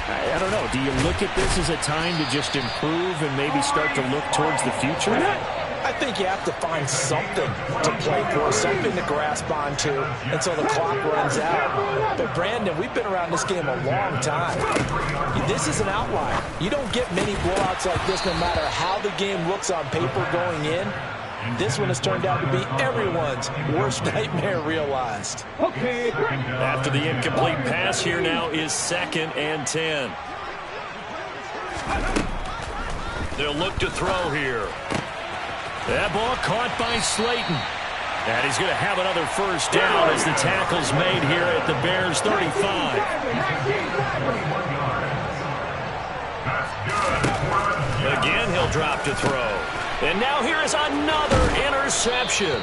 I don't know. Do you look at this as a time to just improve and maybe start to look towards the future? I think you have to find something to play for, something to grasp onto until the clock runs out. But, Brandon, we've been around this game a long time. This is an outlier. You don't get many blowouts like this no matter how the game looks on paper going in. This one has turned out to be everyone's worst nightmare realized. After the incomplete pass, here now is 2nd and 10. They'll look to throw here. That ball caught by Slayton. And he's going to have another 1st down as the tackle's made here at the Bears 35. Again, he'll drop to throw. And now here is another interception.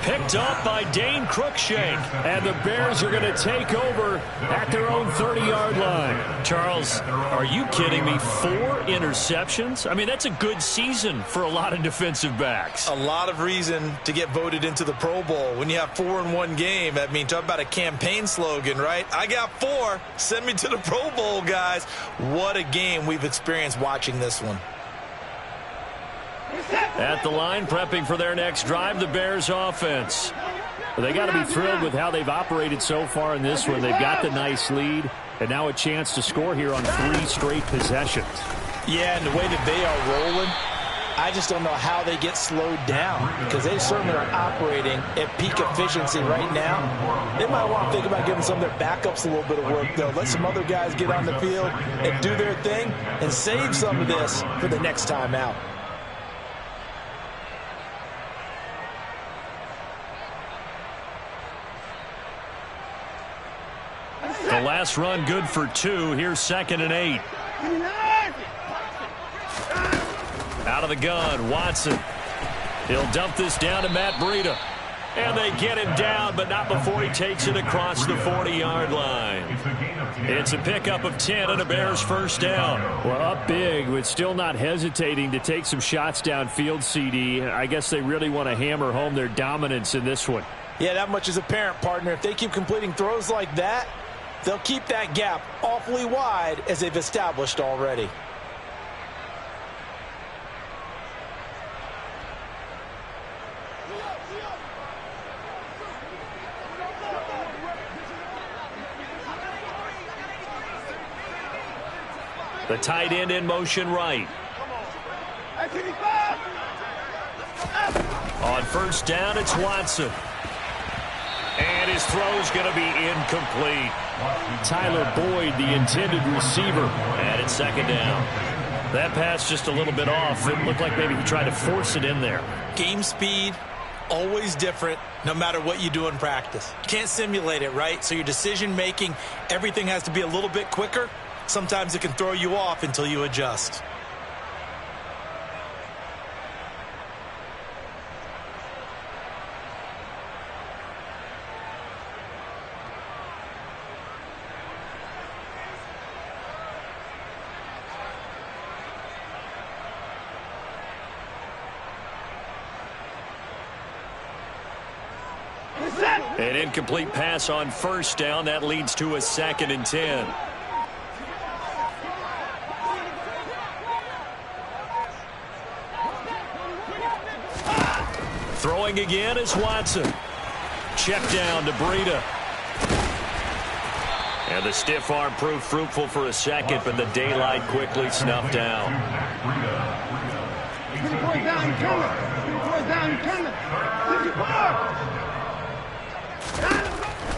Picked up by Dane Cruikshank. And the Bears are going to take over at their own 30-yard line. Charles, are you kidding me? 4 interceptions? I mean, that's a good season for a lot of defensive backs. A lot of reason to get voted into the Pro Bowl. When you have 4 in one game, I mean, talk about a campaign slogan, right? I got 4. Send me to the Pro Bowl, guys. What a game we've experienced watching this one. At the line, prepping for their next drive, the Bears offense. Well, they got to be thrilled with how they've operated so far in this one. They've got the nice lead, and now a chance to score here on 3 straight possessions. Yeah, and the way that they are rolling, I just don't know how they get slowed down, because they certainly are operating at peak efficiency right now. They might want to think about giving some of their backups a little bit of work, though. Let some other guys get on the field and do their thing and save some of this for the next time out. The Pass run good for 2. Here's 2nd and 8. Out of the gun, Watson. He'll dump this down to Matt Breida. And they get him down, but not before he takes it across the 40-yard line. It's a pickup of 10 and a Bears first down. Well, up big, but still not hesitating to take some shots downfield, CD. I guess they really want to hammer home their dominance in this one. Yeah, that much is apparent, partner. If they keep completing throws like that, they'll keep that gap awfully wide as they've established already. The tight end in motion right. On first down, it's Watson. And his throw's going to be incomplete. Tyler Boyd, the intended receiver. And it's 2nd down. That pass just a little bit off. It looked like maybe he tried to force it in there. Game speed, always different, no matter what you do in practice. You can't simulate it, right? So your decision-making, everything has to be a little bit quicker. Sometimes it can throw you off until you adjust. An incomplete pass on first down. That leads to a 2nd and 10. Throwing again is Watson. Check down to Breida. And the stiff arm proved fruitful for a second, but the daylight quickly snuffed down.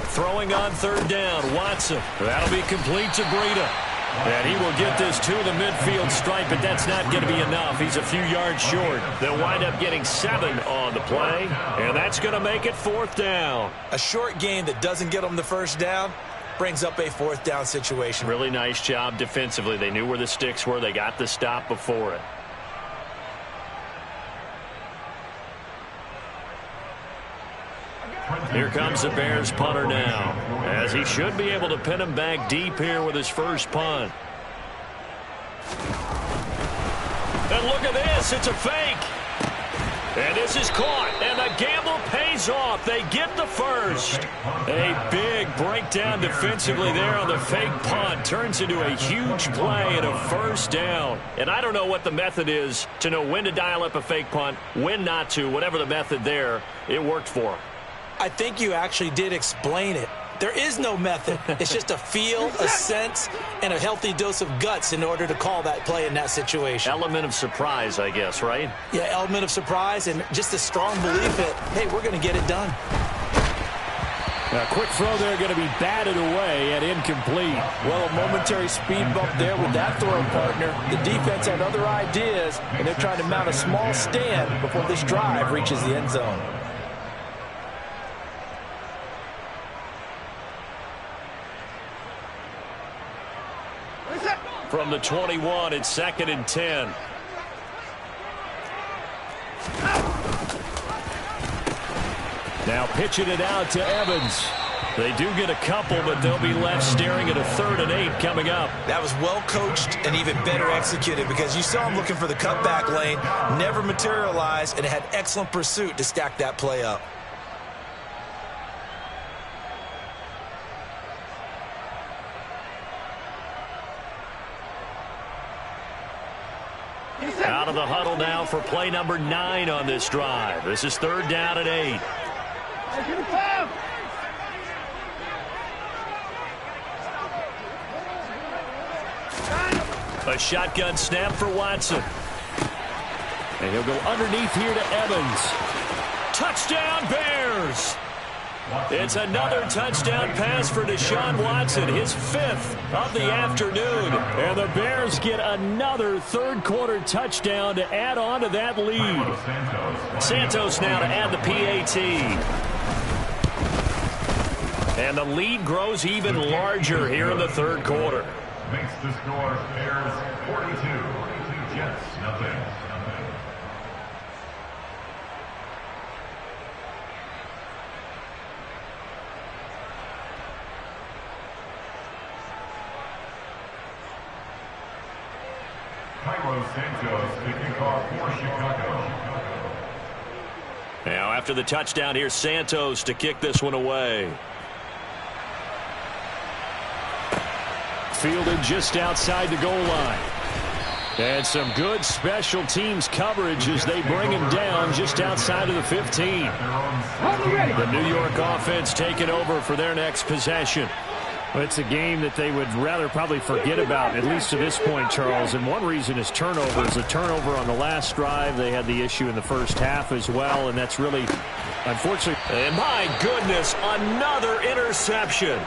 Throwing on 3rd down, Watson. That'll be complete to Breida. And he will get this to the midfield stripe, but that's not going to be enough. He's a few yards short. They'll wind up getting 7 on the play, and that's going to make it 4th down. A short game that doesn't get them the first down brings up a 4th down situation. Really nice job defensively. They knew where the sticks were. They got the stop before it. Here comes the Bears punter now, as he should be able to pin him back deep here with his first punt. And look at this, it's a fake. And this is caught, and the gamble pays off. They get the first. A big breakdown defensively there on the fake punt. Turns into a huge play and a first down. And I don't know what the method is to know when to dial up a fake punt, when not to. Whatever the method there, it worked for him. I think you actually did explain it. There is no method. It's just a feel, a sense, and a healthy dose of guts in order to call that play in that situation. Element of surprise, I guess, right? Yeah, element of surprise and just a strong belief that, hey, we're going to get it done. A quick throw there going to be batted away and incomplete. Well, a momentary speed bump there with that throw, partner. The defense had other ideas, and they're trying to mount a small stand before this drive reaches the end zone. From the 21, it's 2nd and 10. Now pitching it out to Evans. They do get a couple, but they'll be left staring at a 3rd and 8 coming up. That was well coached and even better executed because you saw him looking for the cutback lane, never materialized, and had excellent pursuit to stack that play up. Out of the huddle now for play number 9 on this drive. This is 3rd down and 8. A shotgun snap for Watson. And he'll go underneath here to Evans. Touchdown, Bears! It's another touchdown pass for Deshaun Watson, his 5th of the afternoon. And the Bears get another third-quarter touchdown to add on to that lead. Santos now to add the PAT. And the lead grows even larger here in the third quarter. Makes the score Bears 42, Jets nothing. Cairo Santos kicking off for Chicago. Now after the touchdown, here's Santos to kick this one away. Fielded just outside the goal line. And some good special teams coverage as they bring him down just outside of the 15. The New York offense taking over for their next possession. It's a game that they would rather probably forget about, at least to this point, Charles. And one reason is turnovers. A turnover on the last drive. They had the issue in the first half as well, and that's really, unfortunately. And my goodness, another interception.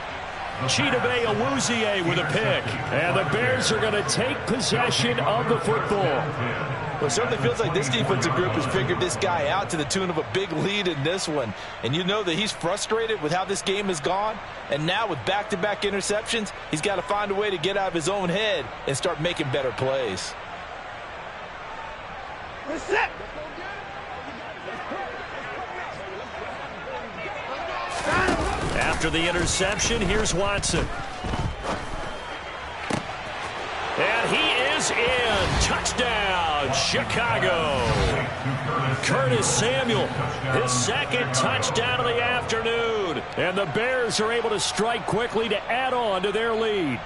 Chidobe Awuzie with a pick. And the Bears are going to take possession of the football. Well, it certainly feels like this defensive group has figured this guy out to the tune of a big lead in this one. And you know that he's frustrated with how this game has gone. And now with back-to-back interceptions, he's got to find a way to get out of his own head and start making better plays. After the interception, here's Watson. And he is in. Touchdown, Chicago. Curtis Samuel, his second touchdown of the afternoon. And the Bears are able to strike quickly to add on to their lead.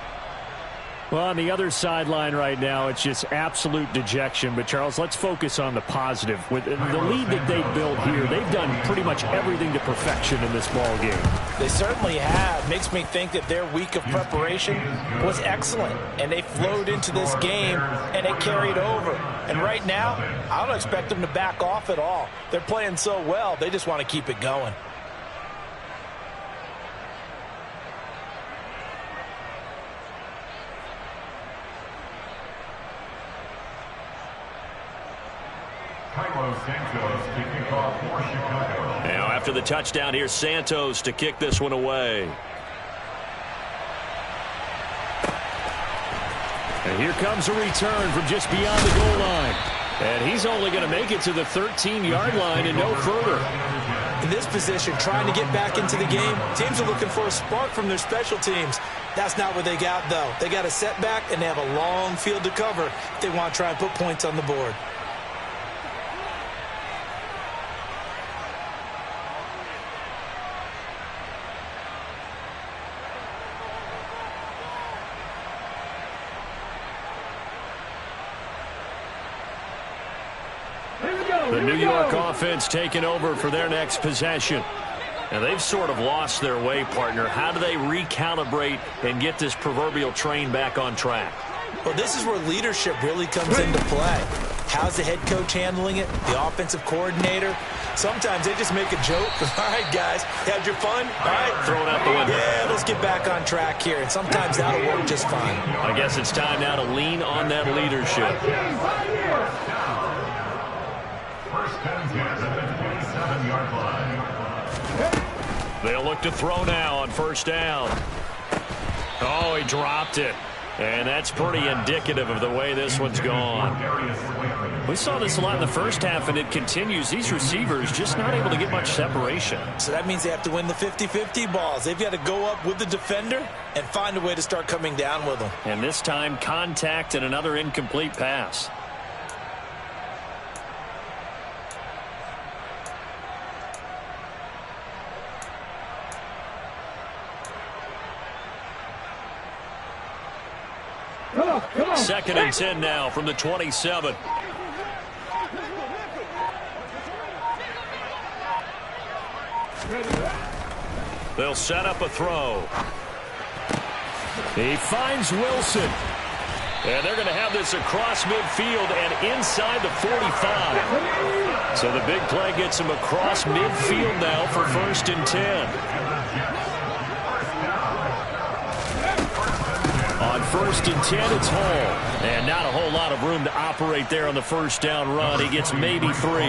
Well, on the other sideline right now, it's just absolute dejection. But, Charles, let's focus on the positive. With the lead that they built here, they've done pretty much everything to perfection in this ball game. They certainly have. Makes me think that their week of preparation was excellent. And they flowed into this game, and it carried over. And right now, I don't expect them to back off at all. They're playing so well, they just want to keep it going. Cairo Santos kicking off for Chicago. Now after the touchdown, here's Santos to kick this one away. And here comes a return from just beyond the goal line. And he's only going to make it to the 13-yard line and no further. In this position, trying to get back into the game, teams are looking for a spark from their special teams. That's not what they got, though. They got a setback, and they have a long field to cover if they want to try and put points on the board. The New York offense taking over for their next possession. And they've sort of lost their way, partner. How do they recalibrate and get this proverbial train back on track? Well, this is where leadership really comes into play. How's the head coach handling it? The offensive coordinator? Sometimes they just make a joke. All right, guys, had your fun? All right, throw it out the window. Yeah, let's get back on track here. And sometimes that'll work just fine. I guess it's time now to lean on that leadership. First and 10 at the 27-yard line. They'll look to throw now on first down. Oh, he dropped it. And that's pretty indicative of the way this one's gone. We saw this a lot in the first half, and it continues. These receivers just not able to get much separation. So that means they have to win the 50-50 balls. They've got to go up with the defender and find a way to start coming down with them. And this time, contact and another incomplete pass. Second and 10 now from the 27. They'll set up a throw. He finds Wilson. And they're going to have this across midfield and inside the 45. So the big play gets him across midfield now for first and 10. On first and 10, it's Hall. And not a whole lot of room to operate there on the first down run. He gets maybe 3.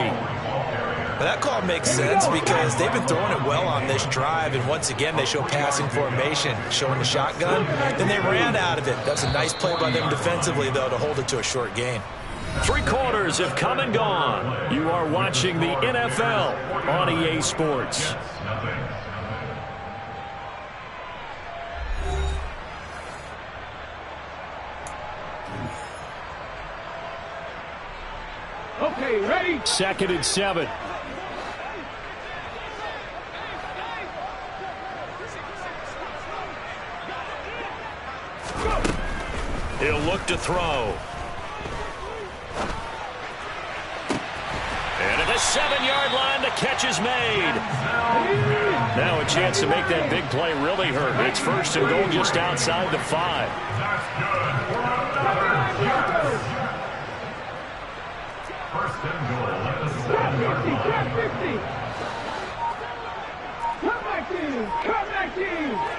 Well, that call makes sense because they've been throwing it well on this drive, and once again they show passing formation, showing the shotgun. Then they ran out of it. That's a nice play by them defensively, though, to hold it to a short gain. 3 quarters have come and gone. You are watching the NFL on EA Sports. Okay, ready? 2nd and 7. He'll look to throw. And at the 7-yard line, the catch is made. Now a chance to make that big play really hurt. It's 1st and goal just outside the 5. That's good. First and goal at the 7-yard line. Come back in! Come back in!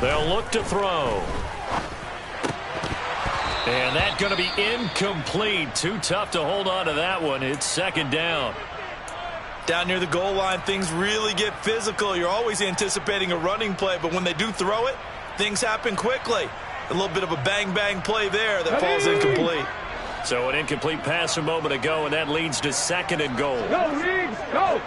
They'll look to throw. And that's going to be incomplete. Too tough to hold on to that one. It's 2nd down. Down near the goal line, things really get physical. You're always anticipating a running play, but when they do throw it, things happen quickly. A little bit of a bang-bang play there that falls incomplete. So an incomplete pass a moment ago, and that leads to 2nd and goal. Go, Riggs! Go!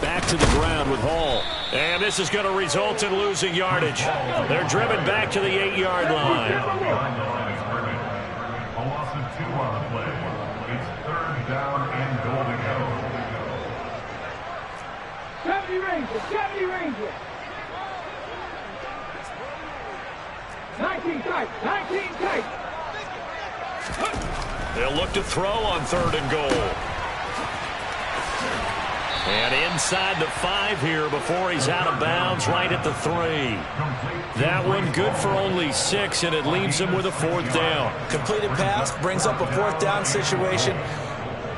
Back to the ground with Hall. And this is going to result in losing yardage. They're driven back to the 8-yard line. A loss of 2 on the play. It's 3rd down and goal to go. 70 Rangers! 70 Rangers! 19 tight! 19 tight! They'll look to throw on 3rd and goal. And inside the 5 here before he's out of bounds, right at the 3. That one good for only 6, and it leaves him with a 4th down. Completed pass brings up a 4th down situation.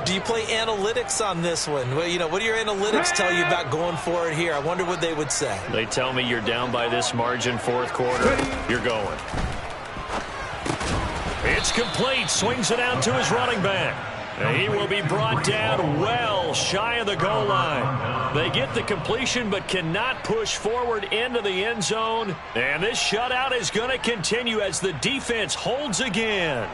Do you play analytics on this one? Well, you know, what do your analytics tell you about going for it here? I wonder what they would say. They tell me you're down by this margin 4th quarter. You're going. It's complete. Swings it out to his running back. He will be brought down well shy of the goal line. They get the completion but cannot push forward into the end zone. And this shutout is going to continue as the defense holds again.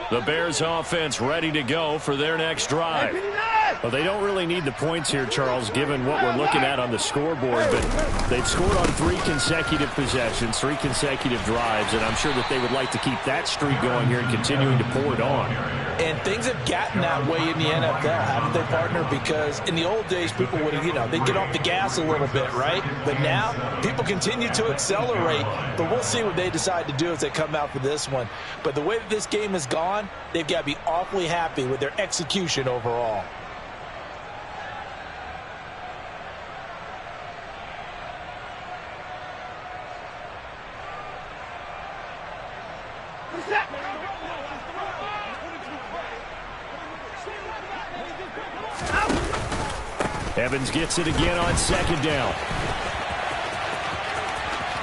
The Bears offense ready to go for their next drive. Well, they don't really need the points here, Charles, given what we're looking at on the scoreboard, but they've scored on 3 consecutive possessions, 3 consecutive drives, and I'm sure that they would like to keep that streak going here and continuing to pour it on. And things have gotten that way in the NFL, haven't they, partner? Because in the old days, people would, they'd get off the gas a little bit, right? But now, people continue to accelerate, but we'll see what they decide to do as they come out for this one. But the way that this game has gone, they've got to be awfully happy with their execution overall. Evans gets it again on 2nd down.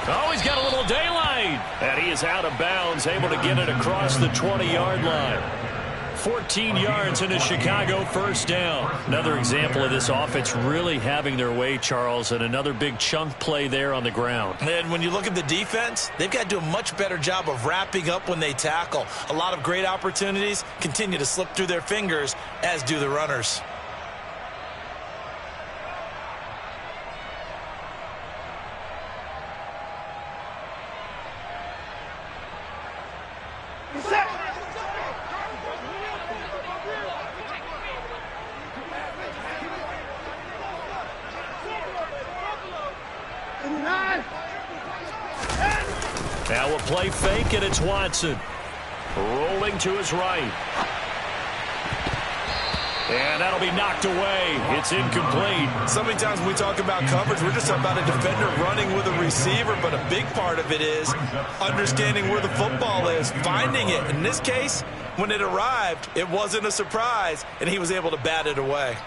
Oh, he's got a little daylight. And he is out of bounds, able to get it across the 20-yard line. 14 yards into Chicago, 1st down. Another example of this offense really having their way, Charles, and another big chunk play there on the ground. And when you look at the defense, they've got to do a much better job of wrapping up when they tackle. A lot of great opportunities continue to slip through their fingers, as do the runners. Now a play fake, and it's Watson. Rolling to his right. And that'll be knocked away. It's incomplete. So many times when we talk about coverage, we're just about a defender running with a receiver, but a big part of it is understanding where the football is, finding it. In this case, when it arrived, it wasn't a surprise, and he was able to bat it away.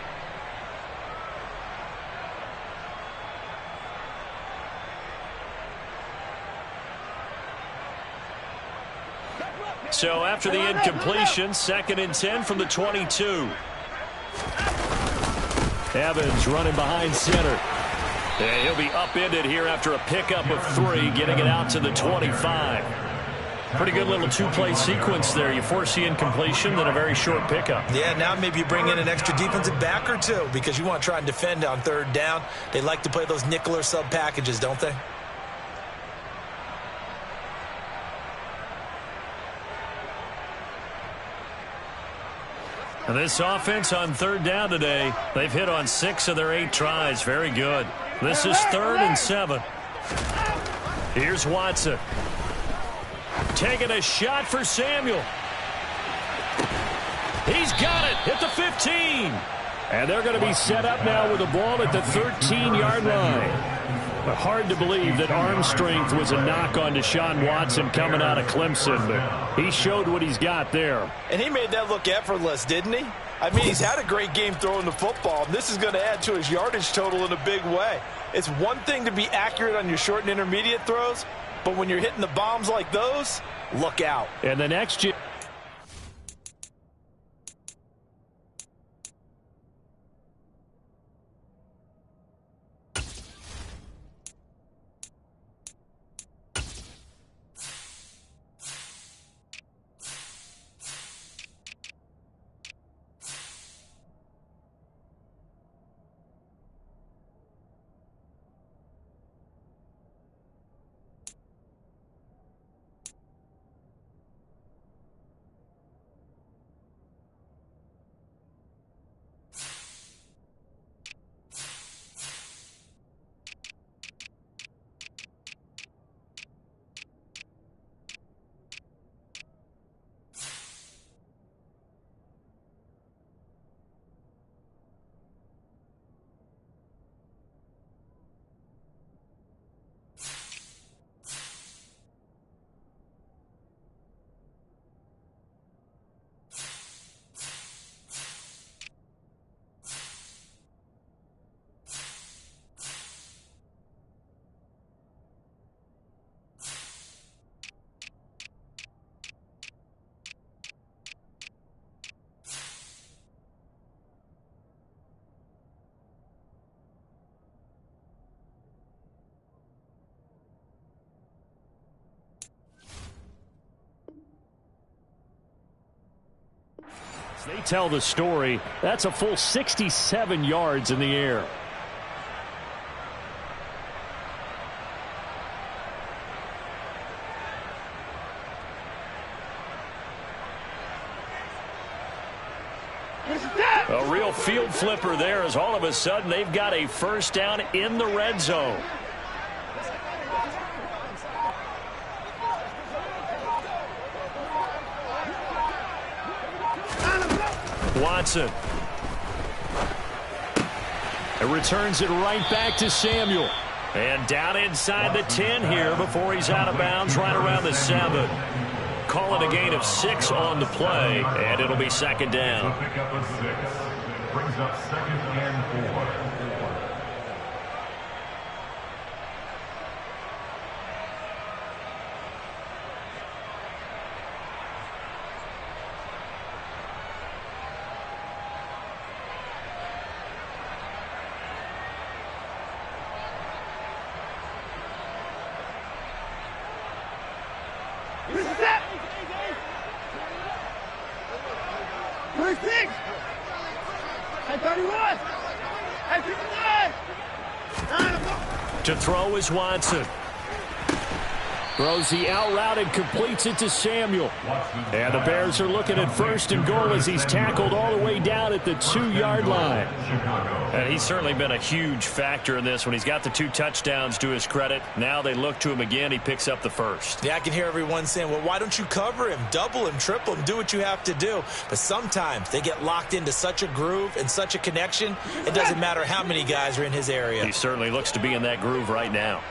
So after the incompletion, 2nd and 10 from the 22. Evans running behind center. And he'll be upended here after a pickup of 3, getting it out to the 25. Pretty good little two-play sequence there. You force the incompletion, then a very short pickup. Yeah, now maybe you bring in an extra defensive back or two because you want to try and defend on 3rd down. They like to play those nickel or sub packages, don't they? This offense on 3rd down today, they've hit on 6 of their 8 tries. Very good. This is 3rd and 7. Here's Watson. Taking a shot for Samuel. He's got it at the 15. And they're going to be set up now with the ball at the 13-yard line. But hard to believe that arm strength was a knock on Deshaun Watson coming out of Clemson, but he showed what he's got there. And he made that look effortless, didn't he? I mean, he's had a great game throwing the football, and this is going to add to his yardage total in a big way. It's one thing to be accurate on your short and intermediate throws, but when you're hitting the bombs like those, look out. And the next year. They tell the story. That's a full 67 yards in the air. A real field flipper there as all of a sudden they've got a first down in the red zone. Watson. It returns it right back to Samuel. And down inside the 10 here before he's out of bounds right around the 7. Call it a gain of 6 on the play, and it'll be 2nd down. The pickup of 6 brings up 2nd and 4. To throw is Watson. Throws the out route and completes it to Samuel. And the Bears are looking at 1st and goal as he's tackled all the way down at the 2-yard line. And he's certainly been a huge factor in this when he's got the 2 touchdowns to his credit. Now they look to him again. He picks up the 1st. Yeah, I can hear everyone saying, well, why don't you cover him, double him, triple him, do what you have to do. But sometimes they get locked into such a groove and such a connection, it doesn't matter how many guys are in his area. He certainly looks to be in that groove right now.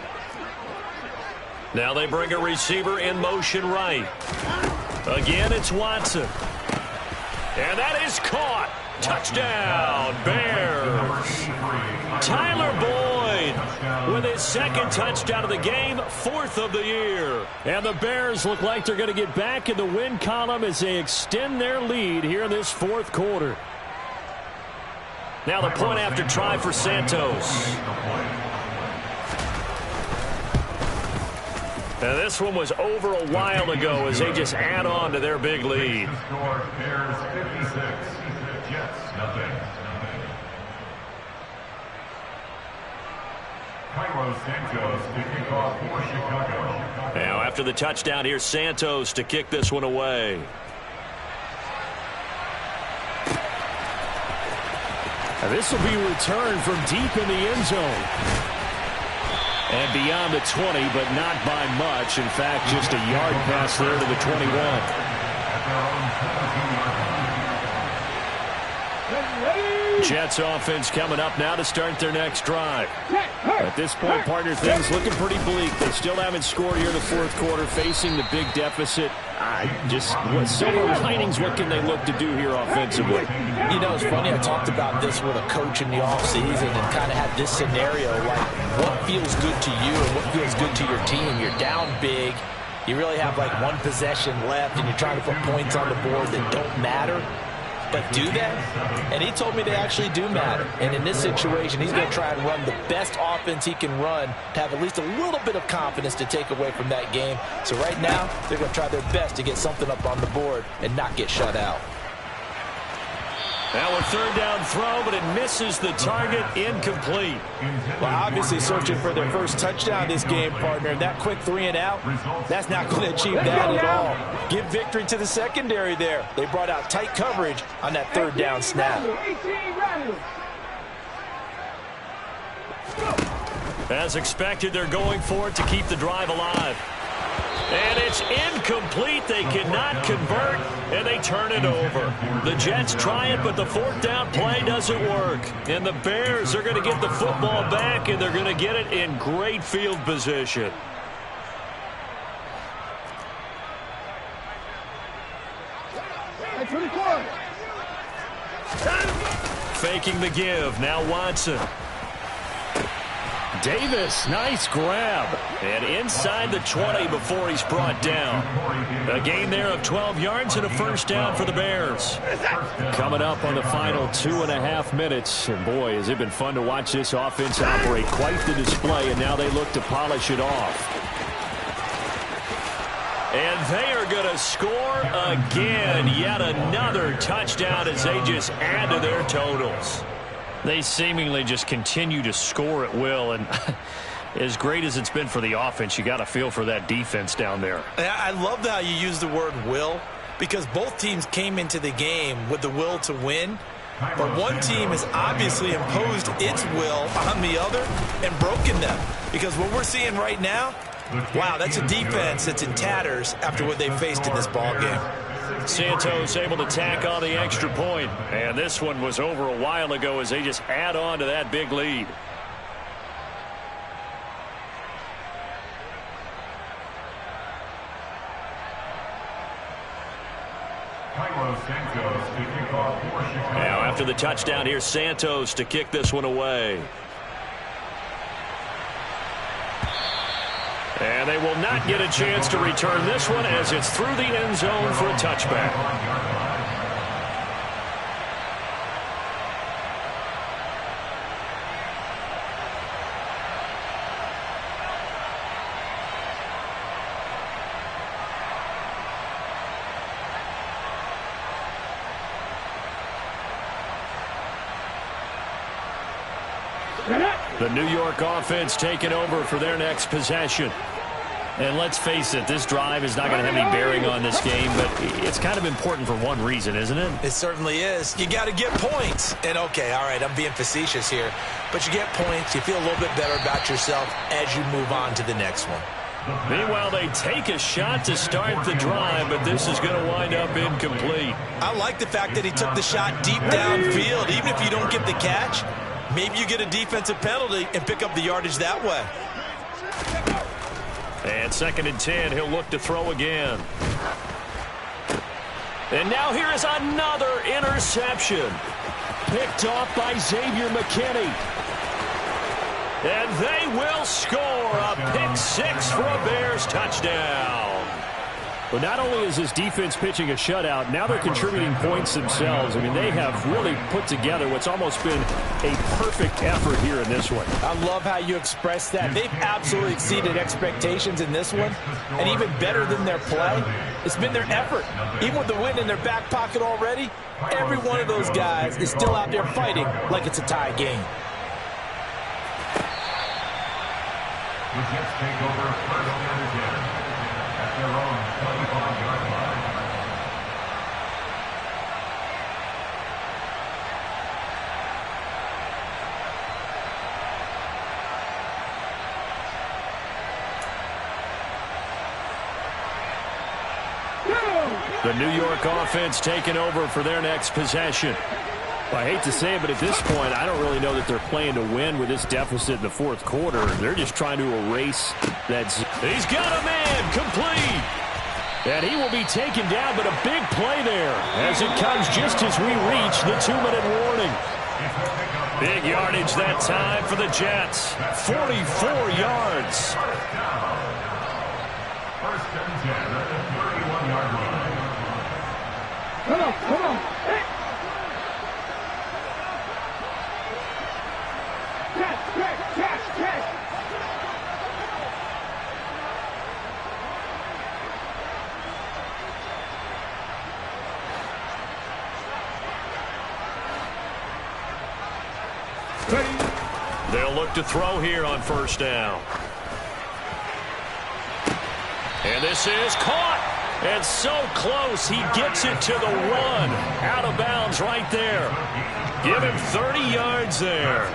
Now they bring a receiver in motion right. Again, it's Watson. And that is caught. Touchdown, Bears. Tyler Boyd with his 2nd touchdown of the game, 4th of the year. And the Bears look like they're going to get back in the win column as they extend their lead here in this 4th quarter. Now the point after try for Santos. And this one was over a while ago as they just add on to their big lead. Bears 56, Jets nothing. Cairo Santos to kick off for Chicago. Now after the touchdown, here's Santos to kick this one away. And this will be returned from deep in the end zone. And beyond the 20, but not by much. In fact, just a yard pass there to the 21. Jets offense coming up now to start their next drive. At this point, partner, things looking pretty bleak. They still haven't scored here in the 4th quarter, facing the big deficit. What silver linings, what can they look to do here offensively? You know, it's funny, I talked about this with a coach in the offseason and kind of had this scenario, like what feels good to you and what feels good to your team. You're down big. You really have like 1 possession left, and you're trying to put points on the board that don't matter. But do that? And he told me they actually do matter. And in this situation, he's going to try and run the best offense he can run to have at least a little bit of confidence to take away from that game. So right now, they're going to try their best to get something up on the board and not get shut out. Now a 3rd down throw, but it misses the target, incomplete. Well, obviously searching for their first touchdown this game, partner. That quick 3 and out, that's not going to achieve that at all. Give victory to the secondary there. They brought out tight coverage on that 3rd down snap. As expected, they're going for it to keep the drive alive. And it's incomplete. They cannot convert, and they turn it over. The Jets try it, but the 4th down play doesn't work. And the Bears are going to get the football back, and they're going to get it in great field position. Faking the give. Now Watson. Davis, nice grab. And inside the 20 before he's brought down. A gain there of 12 yards and a 1st down for the Bears. Coming up on the final 2.5 minutes. And boy, has it been fun to watch this offense operate. Quite the display, and now they look to polish it off. And they are going to score again. Yet another touchdown as they just add to their totals. They seemingly just continue to score at will, and as great as it's been for the offense, you got to feel for that defense down there. I love how you use the word will, because both teams came into the game with the will to win, but one team has obviously imposed its will on the other and broken them, because what we're seeing right now, wow, that's a defense that's in tatters after what they faced in this ballgame. Santos able to tack on the extra point. And this one was over a while ago as they just add on to that big lead. Now after the touchdown, here's Santos to kick this one away. And they will not get a chance to return this one as it's through the end zone for a touchback. The New York offense taking over for their next possession. And let's face it, this drive is not going to have any bearing on this game, but it's kind of important for one reason, isn't it? It certainly is. You got to get points. And, okay, all right, I'm being facetious here, but you get points, you feel a little bit better about yourself as you move on to the next one. Meanwhile, they take a shot to start the drive, but this is going to wind up incomplete. I like the fact that he took the shot deep downfield. Even if you don't get the catch, maybe you get a defensive penalty and pick up the yardage that way. And 2nd and 10, he'll look to throw again. And now here is another interception. Picked off by Xavier McKinney. And they will score a pick-6 for a Bears touchdown. But not only is this defense pitching a shutout, now they're contributing points themselves. I mean, they have really put together what's almost been a perfect effort here in this one. I love how you express that. They've absolutely exceeded expectations in this one. And even better than their play, it's been their effort. Even with the win in their back pocket already, every one of those guys is still out there fighting like it's a tie game. The Jets take over 1st and 10 at their own 25-yard line. The New York offense taking over for their next possession. I hate to say it, but at this point, I don't really know that they're playing to win with this deficit in the 4th quarter. They're just trying to erase that. He's got a man complete. And he will be taken down, but a big play there as it comes just as we reach the 2-minute warning. Big yardage that time for the Jets. 44 yards. 1st and 10 at the 31-yard line. Come on, come on. Hey. Catch. They'll look to throw here on 1st down. And this is caught. And so close, he gets it to the 1. Out of bounds right there. Give him 30 yards there.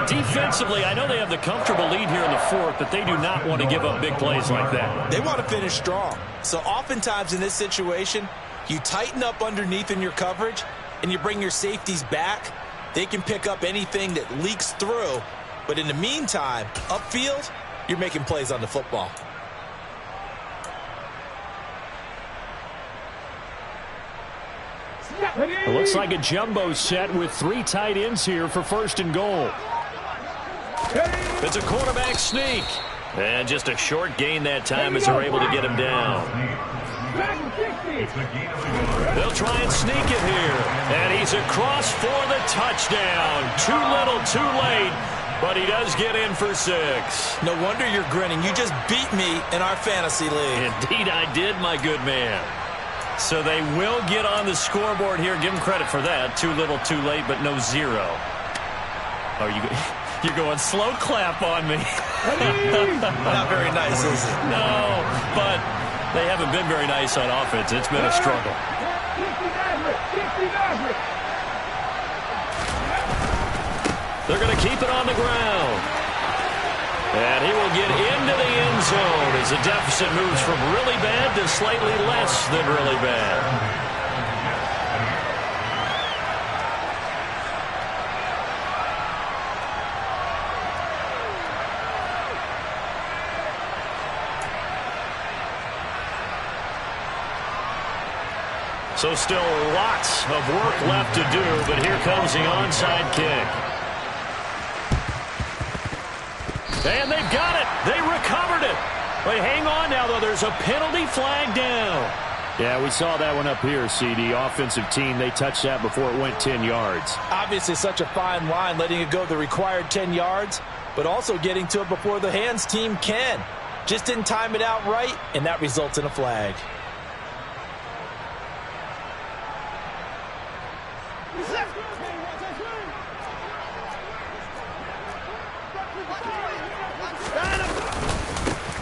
Defensively, I know they have the comfortable lead here in the 4th, but they do not want to give up big plays like that. They want to finish strong. So oftentimes in this situation, you tighten up underneath in your coverage, and you bring your safeties back. They can pick up anything that leaks through. But in the meantime, upfield, you're making plays on the football. It looks like a jumbo set with 3 tight ends here for 1st and goal. It's a quarterback sneak. And just a short gain that time as they're able to get him down. They'll try and sneak it here. And he's across for the touchdown. Too little, too late. But he does get in for 6. No wonder you're grinning. You just beat me in our fantasy league. Indeed I did, my good man. So they will get on the scoreboard here. Give them credit for that. Too little, too late, but no 0. Oh, you're going slow clap on me. Not very nice, is it? No, but they haven't been very nice on offense. It's been a struggle. They're going to keep it on the ground. And he will get into the end zone as the deficit moves from really bad to slightly less than really bad. So still lots of work left to do, but here comes the onside kick. And they've got it. They recovered it. But hang on now, though. There's a penalty flag down. Yeah, we saw that one up here, CD. Offensive team, they touched that before it went 10 yards. Obviously such a fine line, letting it go the required 10 yards, but also getting to it before the hands team can. Just didn't time it out right, and that results in a flag.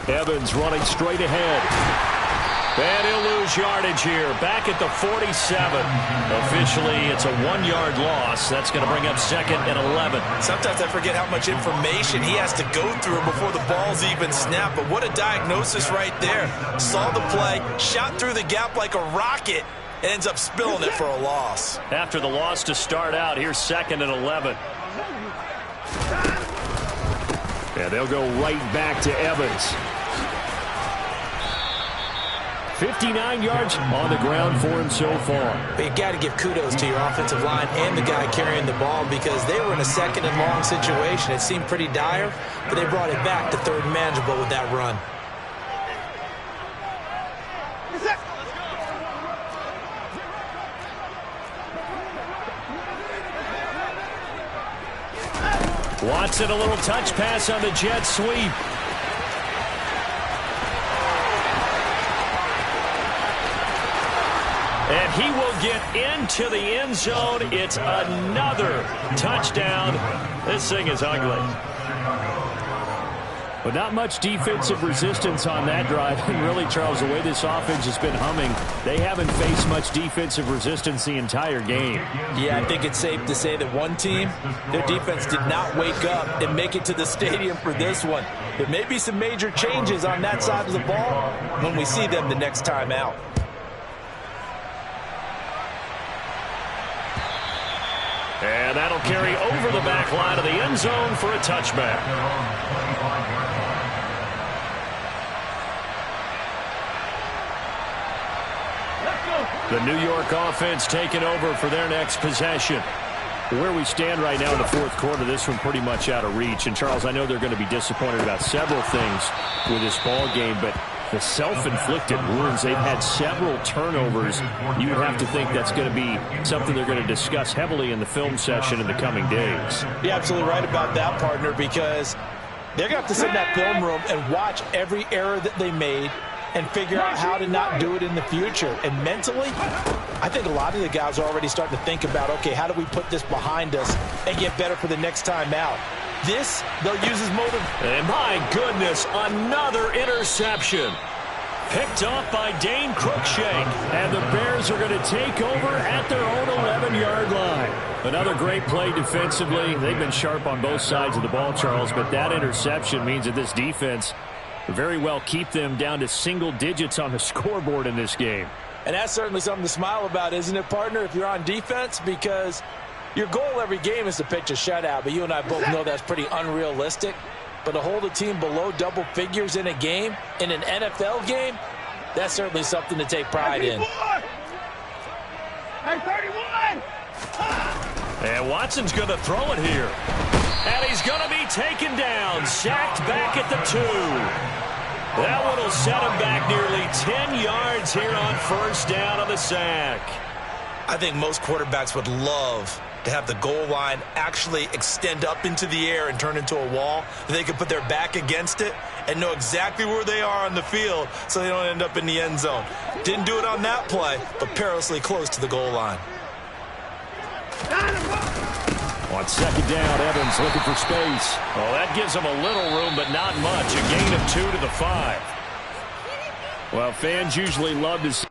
Evans running straight ahead. And he'll lose yardage here. Back at the 47. Officially, it's a 1-yard loss. That's going to bring up second and 11. Sometimes I forget how much information he has to go through before the ball's even snapped. But what a diagnosis right there. Saw the play, shot through the gap like a rocket, and ends up spilling it for a loss. After the loss to start out, here's second and 11. And they'll go right back to Evans. 59 yards on the ground for him so far. But you got to give kudos to your offensive line and the guy carrying the ball because they were in a second and long situation. It seemed pretty dire, but they brought it back to third and manageable with that run. Watson, a little touch pass on the jet sweep. And he will get into the end zone. It's another touchdown. This thing is ugly. But not much defensive resistance on that drive. And really, Charles, the way this offense has been humming, they haven't faced much defensive resistance the entire game. Yeah, I think it's safe to say that one team, their defense did not wake up and make it to the stadium for this one. There may be some major changes on that side of the ball when we see them the next time out. And that'll carry over the back line of the end zone for a touchback. The New York offense taking over for their next possession. Where we stand right now in the fourth quarter, this one pretty much out of reach. And, Charles, I know they're going to be disappointed about several things with this ball game, but the self-inflicted wounds, they've had several turnovers. You would have to think that's going to be something they're going to discuss heavily in the film session in the coming days. You're absolutely right about that, partner, because they're going to have to sit in that film room and watch every error that they made and figure out how to not do it in the future. And mentally, I think a lot of the guys are already starting to think about, okay, how do we put this behind us and get better for the next time out? This, they'll use as motive. And my goodness, another interception. Picked off by Dane Cruikshank. And the Bears are going to take over at their own 11-yard line. Another great play defensively. They've been sharp on both sides of the ball, Charles, but that interception means that this defense very well keep them down to single digits on the scoreboard in this game. And that's certainly something to smile about, isn't it, partner, if you're on defense? Because your goal every game is to pitch a shutout, but you and I both know that's pretty unrealistic. But to hold a team below double figures in a game, in an NFL game, that's certainly something to take pride in. Hey, 31! And Watson's going to throw it here. And he's going to be taken down, sacked back at the 2. That one will set him back nearly 10 yards here on first down on the sack. I think most quarterbacks would love to have the goal line actually extend up into the air and turn into a wall. They could put their back against it and know exactly where they are on the field so they don't end up in the end zone. Didn't do it on that play, but perilously close to the goal line. On second down, Evans looking for space. Well, that gives them a little room, but not much. A gain of 2 to the 5. Well, fans usually love to see